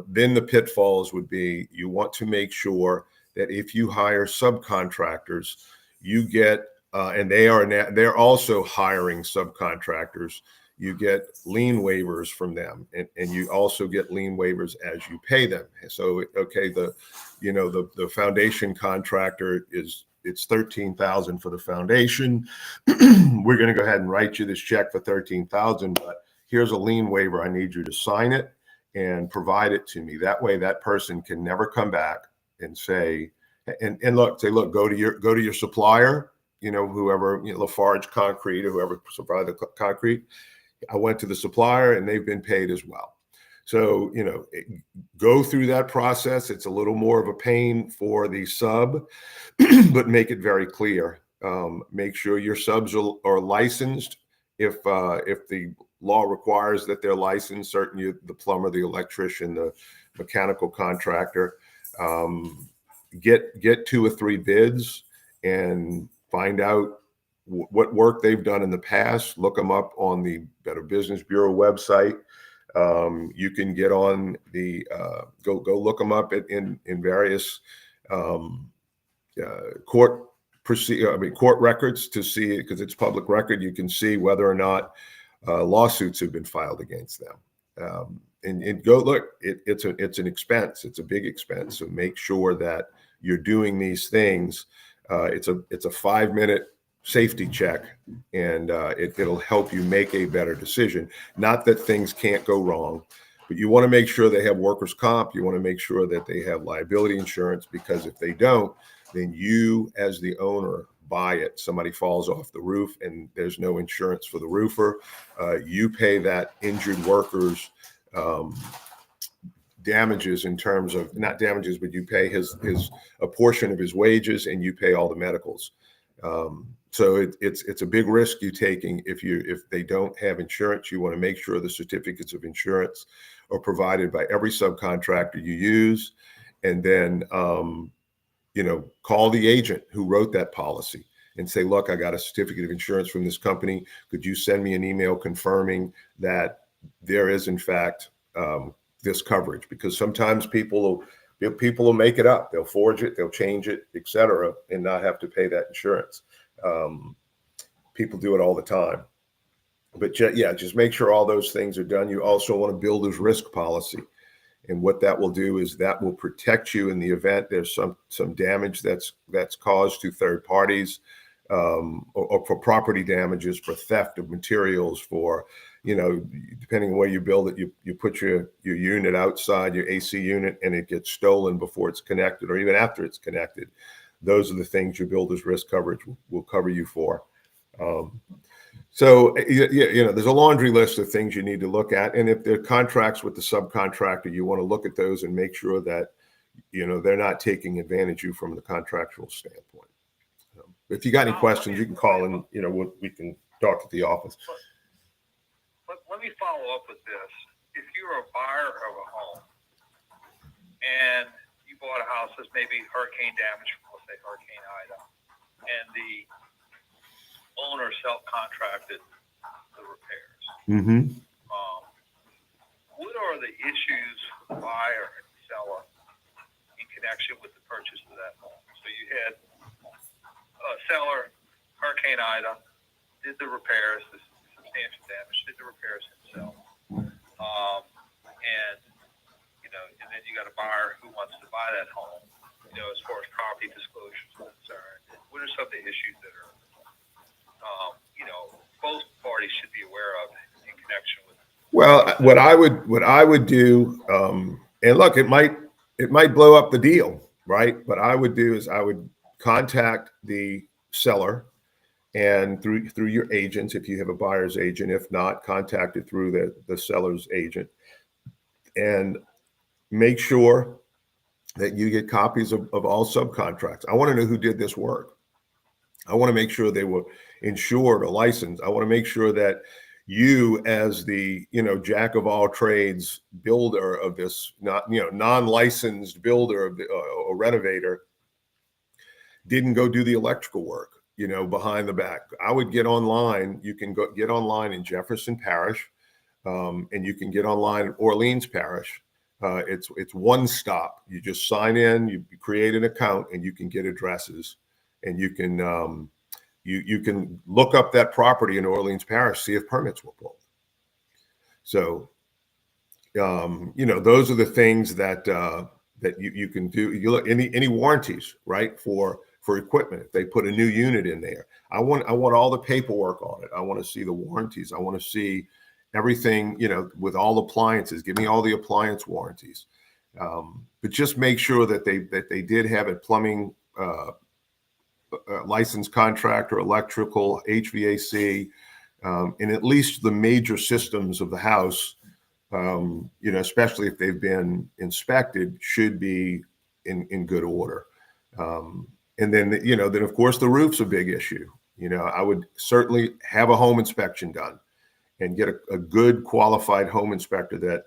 Then the pitfalls would be, you want to make sure that if you hire subcontractors, you get, and they're also hiring subcontractors, you get lien waivers from them, and you also get lien waivers as you pay them. So, okay, the foundation contractor it's $13,000 for the foundation. We're going to go ahead and write you this check for $13,000, but here's a lien waiver. I need you to sign it and provide it to me. That way, that person can never come back and say, look, go to your supplier, whoever, Lafarge Concrete or whoever supplied the concrete. I went to the supplier and they've been paid as well. So, go through that process. It's a little more of a pain for the sub, but make it very clear. Make sure your subs are licensed. If the law requires that they're licensed, certainly the plumber, the electrician, the mechanical contractor, get 2 or 3 bids and find out what work they've done in the past. Look them up on the Better Business Bureau website. You can get on the go look them up in various court records to see, because it's public record. You can see whether or not lawsuits have been filed against them. And go look. It's an expense. It's a big expense. So make sure that you're doing these things. It's a 5-minute safety check, and it'll help you make a better decision. Not that things can't go wrong, but you want to make sure they have workers' comp. You want to make sure that they have liability insurance, because if they don't, then you as the owner buy it. Somebody falls off the roof and there's no insurance for the roofer. You pay that injured worker's damages, in terms of, not damages, but you pay a portion of his wages, and you pay all the medicals. So it's a big risk you're taking if they don't have insurance. You want to make sure the certificates of insurance are provided by every subcontractor you use, and then call the agent who wrote that policy and say, look, I got a certificate of insurance from this company. Could you send me an email confirming that there is in fact this coverage? Because sometimes people will make it up. They'll forge it, they'll change it, etc., and not have to pay that insurance. People do it all the time. But just make sure all those things are done. You also want a builder's risk policy. And what that will do is that will protect you in the event there's some damage that's caused to third parties, or for property damages, for theft of materials, for, depending on where you build it, you put your unit outside, your AC unit, and it gets stolen before it's connected or even after it's connected. Those are the things your builder's risk coverage will cover you for. So, there's a laundry list of things you need to look at. And if there are contracts with the subcontractor, you want to look at those and make sure that, they're not taking advantage of you from the contractual standpoint. If you got any questions, you can call and, we can talk at the office. Let me follow up with this. If you're a buyer of a home and you bought a house that's maybe hurricane damage from, let's say, Hurricane Ida, and the owner self-contracted the repairs. Mm-hmm. What are the issues for the buyer and the seller in connection with the purchase of that home? So you had a seller, Hurricane Ida, did the repairs, the substantial damage, did the repairs himself. And then you got a buyer who wants to buy that home, as far as property disclosure is concerned. What are some of the issues that are both parties should be aware of in connection with? Well, what I would do, and look, it might blow up the deal, right? What I would do is I would contact the seller, and through your agents, if you have a buyer's agent. If not, contact it through the seller's agent, and make sure that you get copies of all subcontracts. I want to know who did this work. I want to make sure they were insured or licensed. I want to make sure that you, as the jack of all trades builder of this, non-licensed builder of or renovator, didn't go do the electrical work behind the back. I would get online. You can get online in Jefferson Parish, and you can get online in Orleans Parish. It's one stop. You just sign in, you create an account, and you can get addresses. And you can you can look up that property in Orleans Parish, see if permits were pulled. So, those are the things that you can do. You look any warranties, right, for equipment. If they put a new unit in there, I want all the paperwork on it. I want to see the warranties. I want to see everything, with all appliances. Give me all the appliance warranties. But just make sure that they did have a plumbing licensed contractor, electrical, HVAC, and at least the major systems of the house, especially if they've been inspected, should be in good order. And then, then of course the roof's a big issue. I would certainly have a home inspection done and get a good qualified home inspector that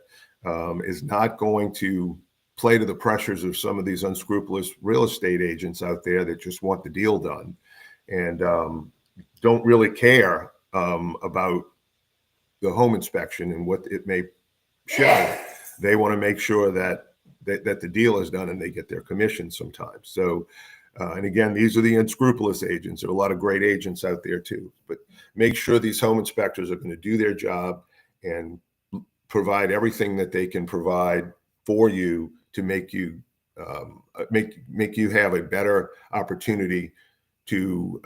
is not going to play to the pressures of some of these unscrupulous real estate agents out there that just want the deal done and don't really care about the home inspection and what it may show. They want to make sure that the deal is done and they get their commission sometimes. So, and again, these are the unscrupulous agents. There are a lot of great agents out there too, but make sure these home inspectors are going to do their job and provide everything that they can provide for you to make you make you have a better opportunity to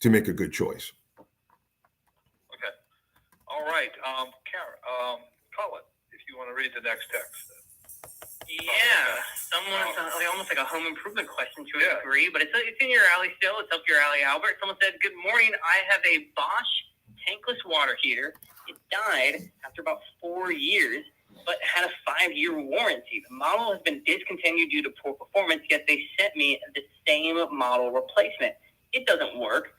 make a good choice. Okay. All right. Karen, Colin, if you want to read the next text. Yeah, almost like a home improvement question to a degree, but it's in your alley still. It's up your alley, Albert. Someone said, "Good morning. I have a Bosch tankless water heater. It died after about 4 years, but had a 5-year warranty. The model has been discontinued due to poor performance, yet they sent me the same model replacement. It doesn't work.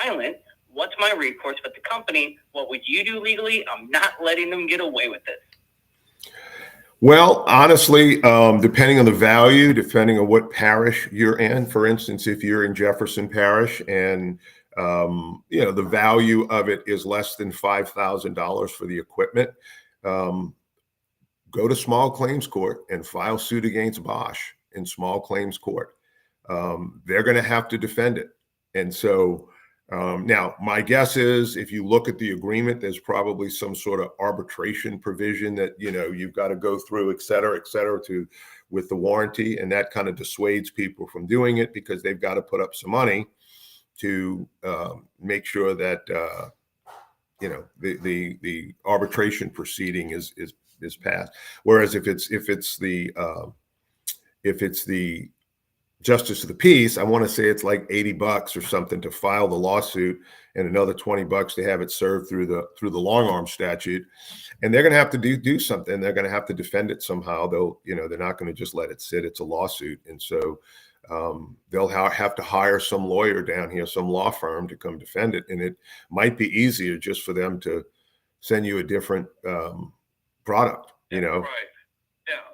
silent. What's my recourse? But the company, what would you do legally? I'm not letting them get away with this. Well, honestly, depending on the value, depending on what parish you're in, for instance, if you're in Jefferson Parish and the value of it is less than $5,000 for the equipment, go to small claims court and file suit against Bosch in small claims court. They're going to have to defend it. And so now my guess is if you look at the agreement, there's probably some sort of arbitration provision that, you've got to go through, et cetera, with the warranty. And that kind of dissuades people from doing it because they've got to put up some money to make sure that, the arbitration proceeding is passed. Whereas if it's the justice of the peace, I want to say it's like $80 or something to file the lawsuit and another $20 to have it served through the long arm statute. And they're going to have to do something. They're going to have to defend it somehow. They're not going to just let it sit. It's a lawsuit. And so they'll have to hire some lawyer down here, some law firm to come defend it. And it might be easier just for them to send you a different product, Right. Yeah.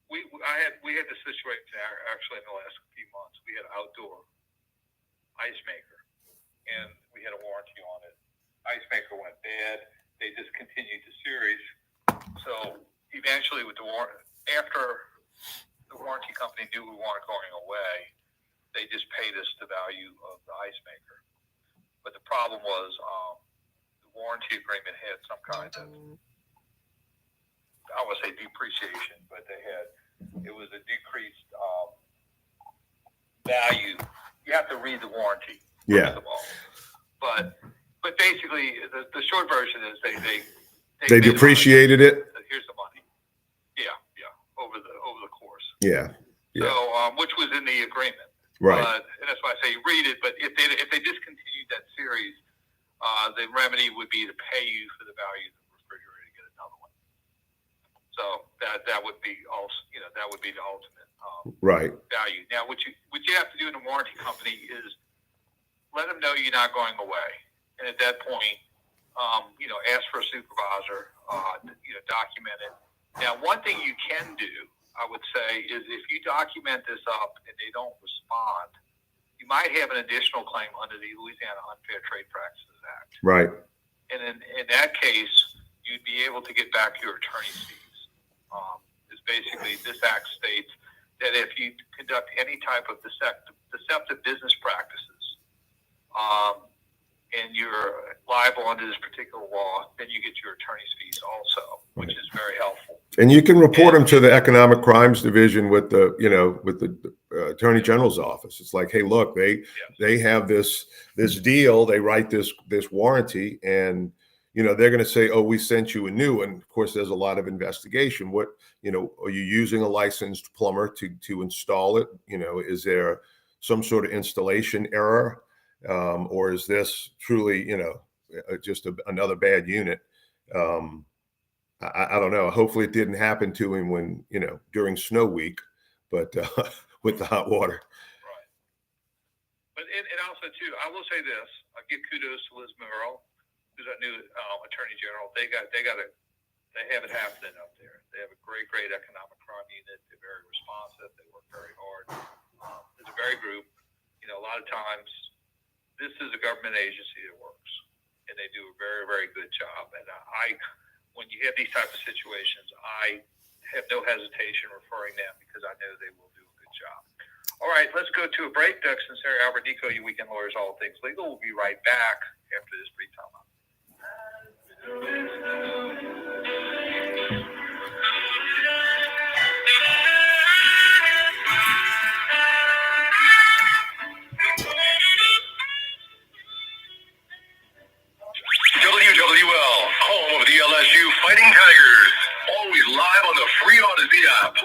We had this situation actually in the last few months. We had an outdoor ice maker and we had a warranty on it. Ice maker went bad. They discontinued the series. So eventually after the warranty company knew we weren't going away, they just paid us the value of the ice maker. But the problem was the warranty agreement had some kind of, I would say depreciation, but it was a decreased value. You have to read the warranty. Yeah. But basically, the short version is they depreciated it. Here's the money. Yeah, over the course. Yeah. So, which was in the agreement. Right. And that's why I say read it. But if they discontinued that series, the remedy would be to pay you for the value of the refrigerator to get another one. So that would be also, that would be the ultimate right value. Now, what you have to do in a warranty company is let them know you're not going away, and at that point, ask for a supervisor, document it. Now, one thing you can do, I would say, is if you document this up and they don't respond, you might have an additional claim under the Louisiana Unfair Trade Practices Act. Right. And in that case, you'd be able to get back your attorney's fees. Is basically this act states that if you conduct any type of deceptive business practices, and you're liable under this particular law, then you get your attorney's fees also, which is very helpful. And you can report them to the Economic Crimes Division with the Attorney General's office. It's like, hey, look, they have this deal. They write this warranty, and they're going to say, oh, we sent you a new one. Of course, there's a lot of investigation. What are you using a licensed plumber to install it? Is there some sort of installation error? Or is this truly, just another bad unit? I don't know. Hopefully it didn't happen to him when, during snow week, but with the hot water. Right. But and also, too, I will say this. I'll give kudos to Liz Monroe, who's our new Attorney General. They have it happening up there. They have a great economic crime unit. They're very responsive. They work very hard. It's a very group. A lot of times, this is a government agency that works, and they do a very, very good job. And when you have these types of situations, I have no hesitation referring them because I know they will do a good job. All right, let's go to a break. Doug Sunseri, Albert Nicaud, your weekend lawyers, all things legal. We'll be right back after this brief time out. WWL, home of the LSU Fighting Tigers. Always live on the free Odyssey app.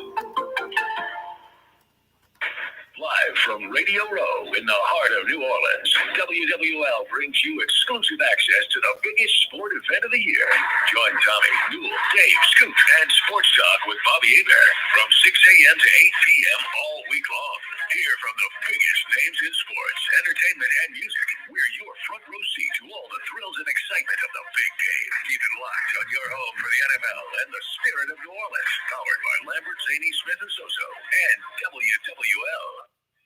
Live from Radio Row in the heart of New Orleans, WWL brings you exclusive access to the biggest sport event of the year. Join Tommy, Newell, Dave, Scoop, and Sports Talk with Bobby Hebert from 6 a.m. to 8 p.m. all week long. Hear from the biggest names in sports, entertainment, and music. We're your front row Russo and WWL.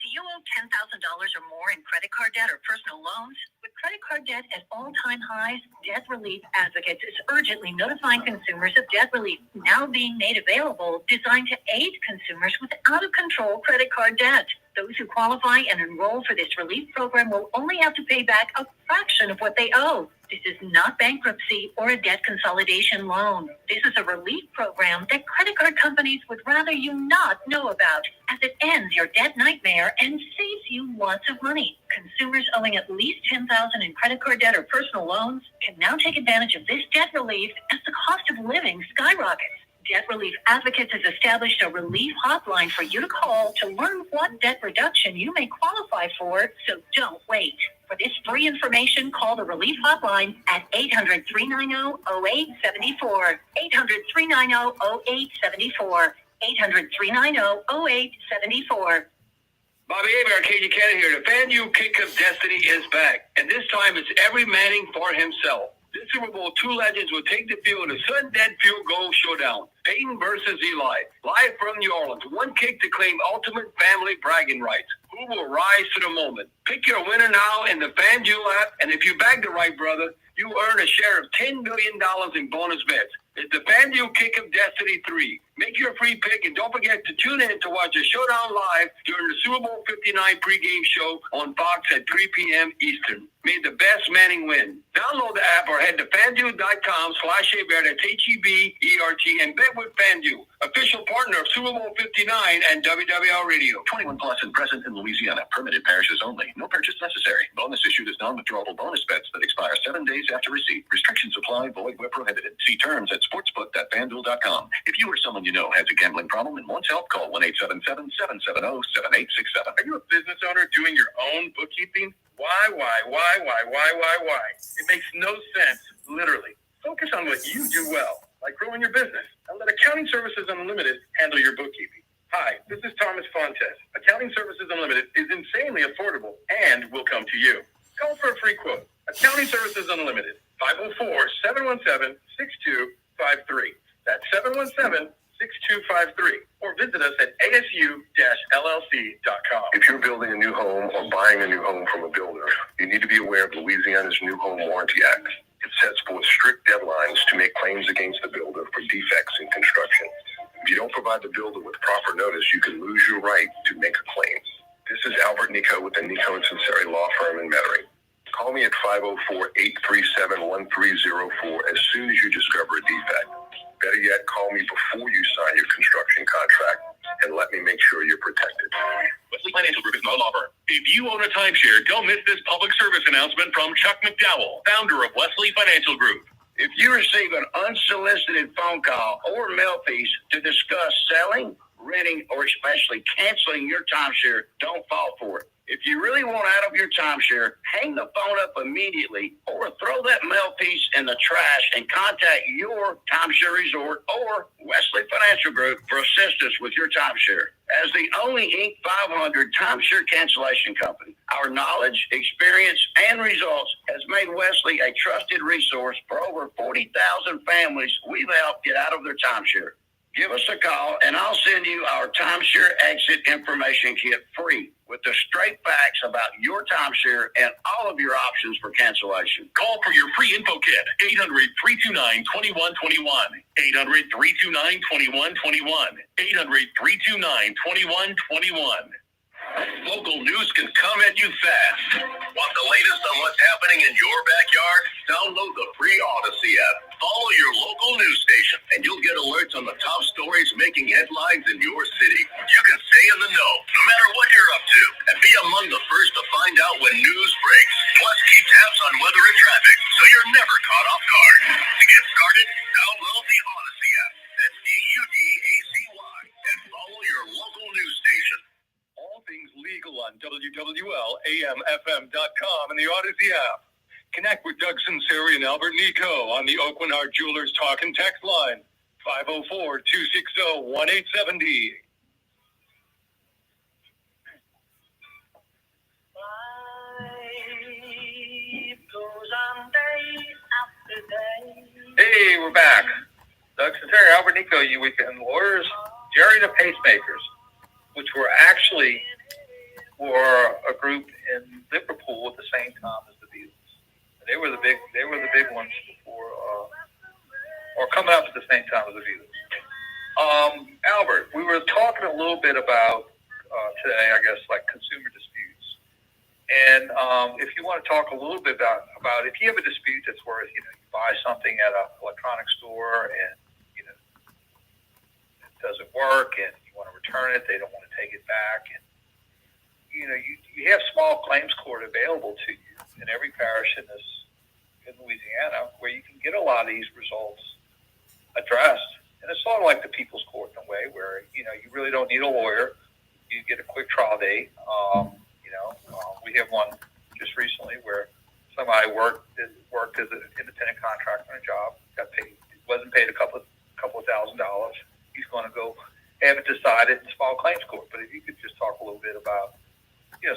Do you owe $10,000 or more in credit card debt or personal loans? With credit card debt at all-time highs, Debt Relief Advocates is urgently notifying consumers of debt relief now being made available, designed to aid consumers with out-of-control credit card debt. Those who qualify and enroll for this relief program will only have to pay back a fraction of what they owe. This is not bankruptcy or a debt consolidation loan. This is a relief program that credit card companies would rather you not know about, as it ends your debt nightmare and saves you lots of money. Consumers owing at least $10,000 in credit card debt or personal loans can now take advantage of this debt relief as the cost of living skyrockets. Debt Relief Advocates has established a relief hotline for you to call to learn what debt reduction you may qualify for, so don't wait. For this free information, call the relief hotline at 800-390-0874. 800-390-0874. 800-390-0874. Bobby Abe, Arcadia Canada here. The FanDuel Kick of Destiny is back, and this time it's every Manning for himself. This Super Bowl, two legends will take the field in a sudden dead field goal showdown. Peyton versus Eli, live from New Orleans. One kick to claim ultimate family bragging rights. Who will rise to the moment? Pick your winner now in the FanDuel app, and if you bag the right brother, you earn a share of $10 million in bonus bets. It's the FanDuel Kick of Destiny 3. Make your free pick, and don't forget to tune in to watch the showdown live during the Super Bowl 59 pregame show on Fox at 3 p.m. Eastern. May the best Manning win. Download the app or head to FanDuel.com/Hebert, that's Hebert, and bet with FanDuel, official partner of Super Bowl 59 and WWL Radio. 21 plus and present in Louisiana. Permitted parishes only. No purchase necessary. Bonus issued as non-withdrawable bonus bets that expire 7 days after receipt. Restrictions apply. Void where prohibited. See terms at sportsbook.fanduel.com. If you or someone you know has a gambling problem and wants help, call 1-877-770-7867. Are you a business owner doing your own bookkeeping? Why? It makes no sense, literally. Focus on what you do well, like growing your business, and let Accounting Services Unlimited handle your bookkeeping. Hi, this is Thomas Fontes. Accounting Services Unlimited is insanely affordable and will come to you. Call for a free quote. Accounting Services Unlimited, 504-717-6253. That's 717-6253. Or visit us at asu-llc.com. If you're building a new home or buying a new home from a builder, you need to be aware of Louisiana's New Home Warranty Act. It sets forth strict deadlines to make claims against the builder for defects in construction. If you don't provide the builder with proper notice, you can lose your right to make a claim. This is Albert Nicaud with the Nicaud and Sunseri Law Firm in Metairie. Call me at 504-837-1304 as soon as you discover a defect. Better yet, call me before you sign your construction contract and let me make sure you're protected. Wesley Financial Group is not a law firm. If you own a timeshare, don't miss this public service announcement from Chuck McDowell, founder of Wesley Financial Group. If you receive an unsolicited phone call or mail piece to discuss selling, renting, or especially canceling your timeshare, don't fall for it. If you really want out of your timeshare, hang the phone up immediately or throw that mail piece in the trash and contact your timeshare resort or Wesley Financial Group for assistance with your timeshare. As the only Inc. 500 timeshare cancellation company, our knowledge, experience, and results has made Wesley a trusted resource for over 40,000 families we've helped get out of their timeshare. Give us a call, and I'll send you our timeshare exit information kit free with the straight facts about your timeshare and all of your options for cancellation. Call for your free info kit, 800-329-2121. 800-329-2121. 800-329-2121. Local news can come at you fast. Want the latest on what's happening in your backyard? Download the free Odyssey app. Follow your local news station, and you'll get alerts on the top stories making headlines in your city. You can stay in the know, no matter what you're up to, and be among the first to find out when news breaks. Plus, keep tabs on weather and traffic, so you're never caught off guard. To get started, download the Odyssey app. That's AUDACY, and follow your local news station. All things legal on WWL-AM-FM.com and the Odyssey app. Connect with Doug Sunseri and Albert Nicaud on the Oakland Heart Jewelers Talk and Text line, 504-260-1870. Hey, we're back. Doug Sunseri, Albert Nicaud, you weekend lawyers. Jerry the Pacemakers. Italy were a group in Liverpool at the same time as the Beatles. They were the big ones before, or coming up at the same time as the Beatles. Albert, we were talking a little bit about today, I guess, like consumer disputes. And if you want to talk a little bit about if you have a dispute that's worth, you buy something at an electronic store and, it doesn't work and you want to return it, they don't want to take it back. And, you have small claims court available to you in every parish in Louisiana where you can get a lot of these results addressed. And it's sort of like the people's court in a way where, you really don't need a lawyer. You get a quick trial date. We have one just recently where somebody worked as an independent contractor on a job, got paid, wasn't paid a couple of $1,000. He's going to go have it decided in small claims court. But if you could just talk a little bit about,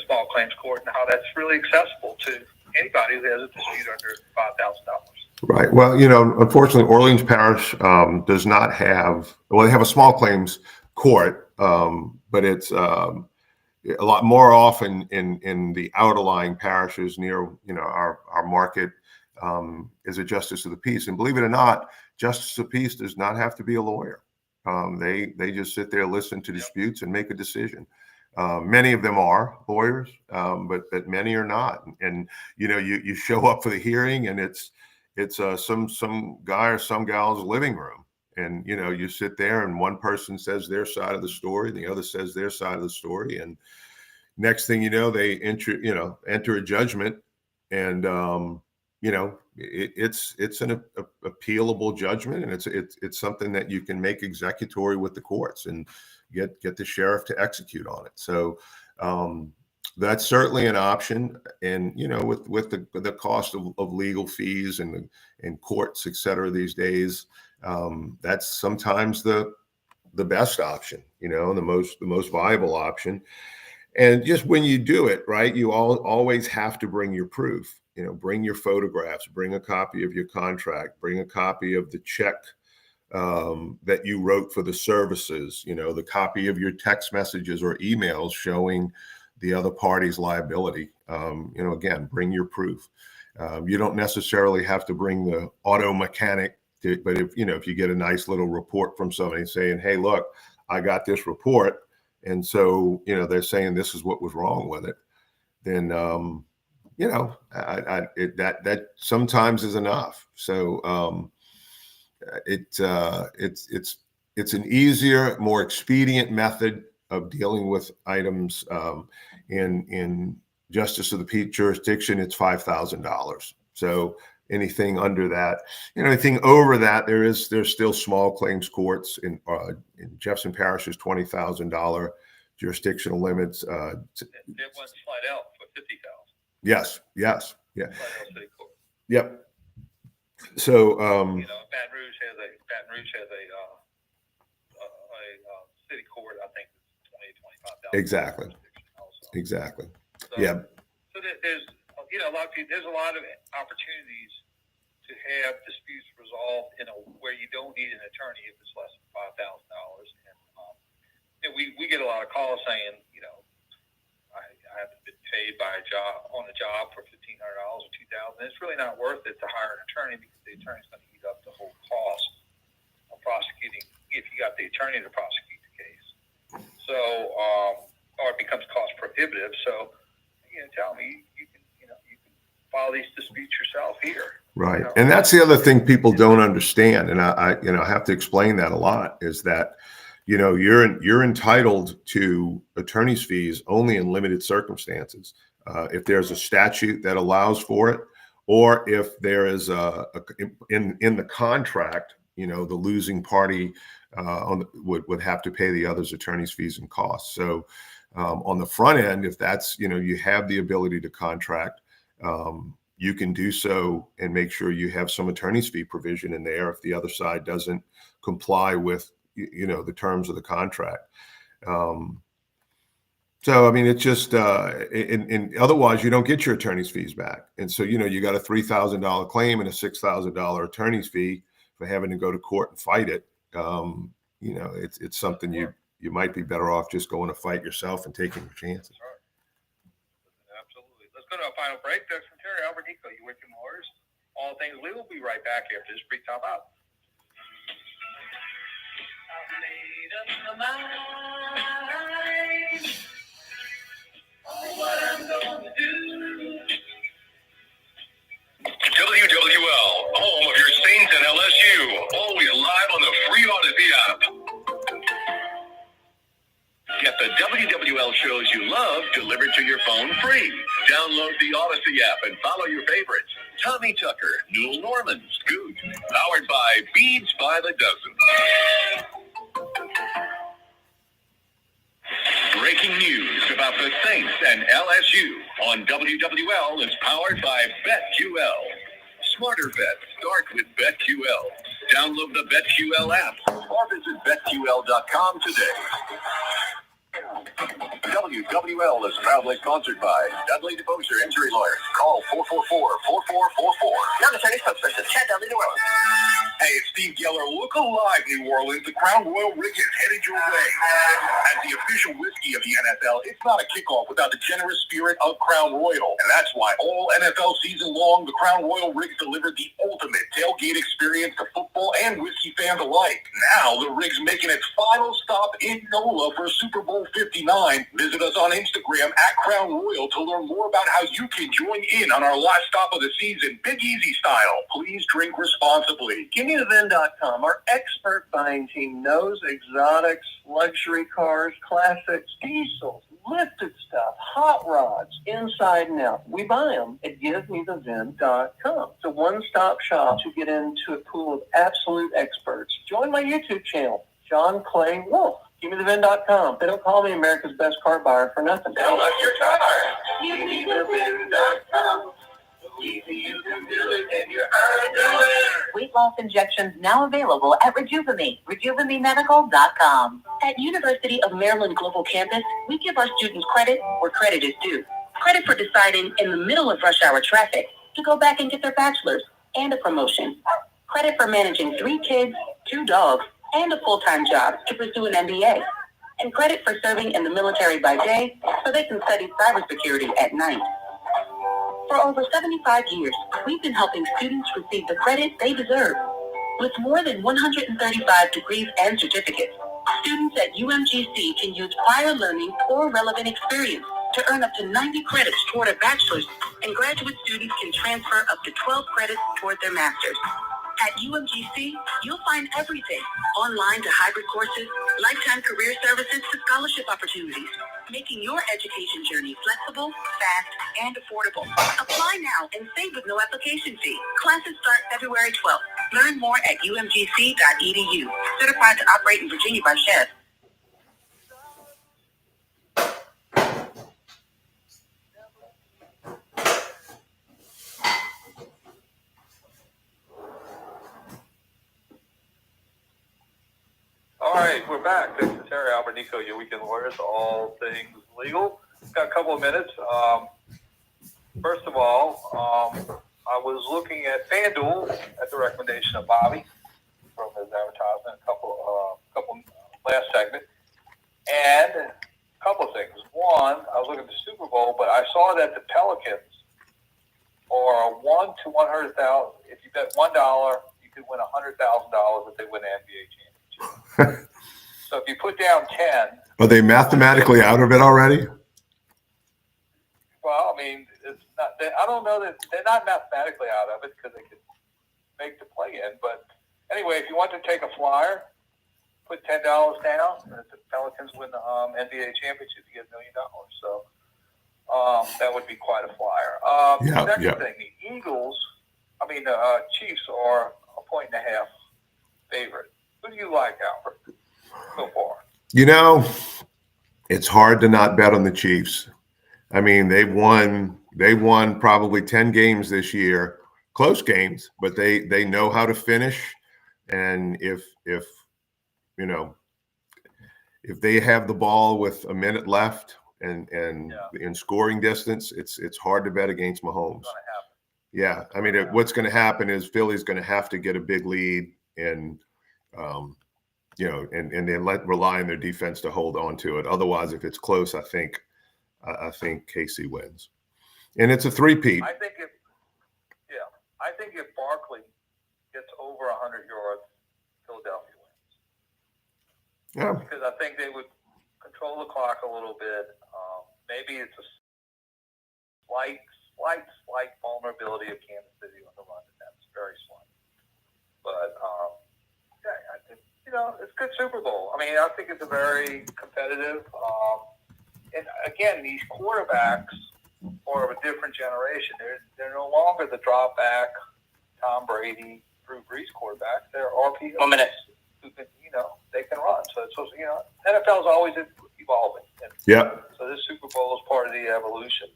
small claims court and how that's really accessible to anybody who has a dispute under $5,000. Right. Well, unfortunately, Orleans Parish does not have. Well, they have a small claims court, but it's a lot more often in the outlying parishes near, our market is a justice of the peace. And believe it or not, justice of peace does not have to be a lawyer. They just sit there, listen to disputes, and make a decision. Many of them are lawyers, but many are not. And you show up for the hearing, and it's some guy or some gal's living room, and you sit there, and one person says their side of the story, and the other says their side of the story, and next thing you know, they enter a judgment, and it's an appealable judgment, and it's something that you can make executory with the courts and get the sheriff to execute on it. So that's certainly an option. And with the cost of legal fees and courts, et cetera, these days, that's sometimes the best option, and the most viable option. And just when you do it, right, you always have to bring your proof. Bring your photographs, bring a copy of your contract, bring a copy of the check that you wrote for the services, the copy of your text messages or emails showing the other party's liability. Again, bring your proof. You don't necessarily have to bring the auto mechanic, but if you get a nice little report from somebody saying, hey, look, I got this report, and so, they're saying this is what was wrong with it, then, that sometimes is enough. So it's an easier, more expedient method of dealing with items. In justice of the peace jurisdiction, it's $5,000. So anything under that, anything over that, there's still small claims courts in Jefferson Parish's $20,000 jurisdictional limits. They want to slide out for $50,000. Yes. Yeah. Yep. So, Baton Rouge has a city court. I think it's $25,000. Exactly. So, yeah. So there's there's a lot of opportunities to have disputes resolved where you don't need an attorney if it's less than $5,000. And we get a lot of calls saying, I haven't been paid on a job for $1,500 or $2,000. It's really not worth it to hire an attorney because the attorney's going to eat up the whole cost of prosecuting if you got the attorney to prosecute the case. So, or it becomes cost prohibitive. So, tell me you can file these disputes yourself here. Right, and that's the other thing people don't understand, and I have to explain that a lot, is that you're entitled to attorney's fees only in limited circumstances. If there's a statute that allows for it, or if there is in the contract, the losing party would have to pay the other's attorney's fees and costs. So on the front end, if that's you have the ability to contract, you can do so and make sure you have some attorney's fee provision in there if the other side doesn't comply with the terms of the contract. So, I mean, it's just, and otherwise you don't get your attorney's fees back. And so, you got a $3,000 claim and a $6,000 attorney's fee for having to go to court and fight it. It's something you might be better off just going to fight yourself and taking your chances. Absolutely. Let's go to a final break. That's Sunseri, Albert Nicaud. You with your Lawyers. All things legal. We'll be right back after this brief time out. WWL, home of your Saints and LSU. Always live on the free Odyssey app. Get the WWL shows you love delivered to your phone free. Download the Odyssey app and follow your favorites. Tommy Tucker, Newell Norman, Scoot. Powered by Beads by the Dozen. Breaking news about the Saints and LSU on WWL is powered by BetQL. Smarter bets start with BetQL. Download the BetQL app or visit BetQL.com today. WWL is proudly sponsored by Dudley DeBosier Injury Lawyers. Call 444-4444. Young attorney spokesperson, Chad Dudley, New Orleans. Hey, it's Steve Geller. Look alive, New Orleans. The Crown Royal Rig is headed your way. As the official whiskey of the NFL, it's not a kickoff without the generous spirit of Crown Royal. And that's why all NFL season long, the Crown Royal Rigs delivered the ultimate tailgate experience to football and whiskey fans alike. Now, the Rig's making its final stop in NOLA for Super Bowl 59. Visit us on Instagram at Crown Royal to learn more about how you can join in on our last stop of the season, Big Easy style. Please drink responsibly. GimmeTheVin.com, our expert buying team knows exotics, luxury cars, classics, diesels, lifted stuff, hot rods, inside and out. We buy them at GiveMeTheVin.com. It's a one-stop shop to get into a pool of absolute experts. Join my YouTube channel, John Clay Wolf. GiveMeTheVin.com. They don't call me America's best car buyer for nothing. Sell us your car. GiveMeTheVin.com. Easy you can do it and you're under. Weight loss injections now available at Rejuvenate, RejuvenateMedical.com. At University of Maryland Global Campus, we give our students credit where credit is due. Credit for deciding in the middle of rush hour traffic to go back and get their bachelor's and a promotion. Credit for managing 3 kids, 2 dogs, and a full-time job to pursue an MBA. And credit for serving in the military by day so they can study cybersecurity at night. For over 75 years, we've been helping students receive the credit they deserve. With more than 135 degrees and certificates, students at UMGC can use prior learning or relevant experience to earn up to 90 credits toward a bachelor's, and graduate students can transfer up to 12 credits toward their master's. At UMGC, you'll find everything, online to hybrid courses, lifetime career services to scholarship opportunities, making your education journey flexible, fast, and affordable. Apply now and save with no application fee. Classes start February 12th. Learn more at umgc.edu. Certified to operate in Virginia by SHEV. All right, we're back. This is Sunseri, Albert Nicaud, your weekend lawyers, all things legal. Got a couple of minutes. First of all, I was looking at FanDuel at the recommendation of Bobby from his advertisement, a couple last segment, and a couple of things. One, I was looking at the Super Bowl, but I saw that the Pelicans are 1 to 100,000. If you bet $1, you could win $100,000 if they win the NBA championship. So if you put down 10, Are they mathematically out of it already? well, I mean, it's not. I don't know that they're not mathematically out of it because they could make the play in. But anyway, if you want to take a flyer, put $10 down, and if the Pelicans win the NBA championship, you get $1 million. So that would be quite a flyer. Second thing, the Chiefs are 1.5 favorite. Who do you like, Albert, so far? You know, it's hard to not bet on the Chiefs. I mean, they won probably 10 games this year, close games, but they know how to finish. And if they have the ball with a minute left and in scoring distance, it's hard to bet against Mahomes. Yeah, I mean, what's going to happen is Philly's going to have to get a big lead and you know, and then rely on their defense to hold on to it. Otherwise, if it's close, I think KC wins, and it's a three-peat. I think if Barkley gets over 100 yards, Philadelphia wins. Yeah, because I think they would control the clock a little bit. Maybe it's a slight vulnerability of Kansas City on the run. That's very slight. But I think it's a good Super Bowl. I mean, I think it's a very competitive. And again, these quarterbacks are of a different generation. They're no longer the drop back Tom Brady, Drew Brees quarterbacks. They're RPOs. 1 minute. Who can, they can run. So NFL is always evolving. Yeah. So this Super Bowl is part of the evolution.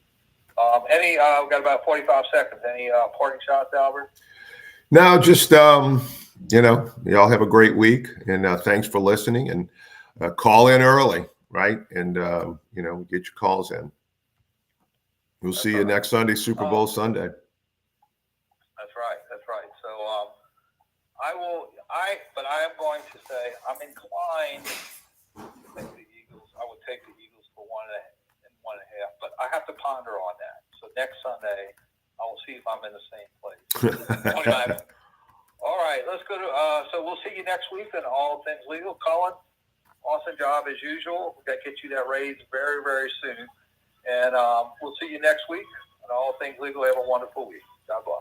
We've got about 45 seconds. Any parting shots, Albert? No, just y'all have a great week, and thanks for listening. And call in early, right? And get your calls in. We'll see you next Sunday, Super Bowl Sunday. That's right. So but I am going to say I'm inclined to take the Eagles. I would take the Eagles for 1.5, but I have to ponder on that. So next Sunday, I will see if I'm in the same place. 25. All right, let's go to. So we'll see you next week on All Things Legal. Colin, awesome job as usual. We've got to get you that raise very, very soon. And we'll see you next week on All Things Legal. Have a wonderful week. God bless.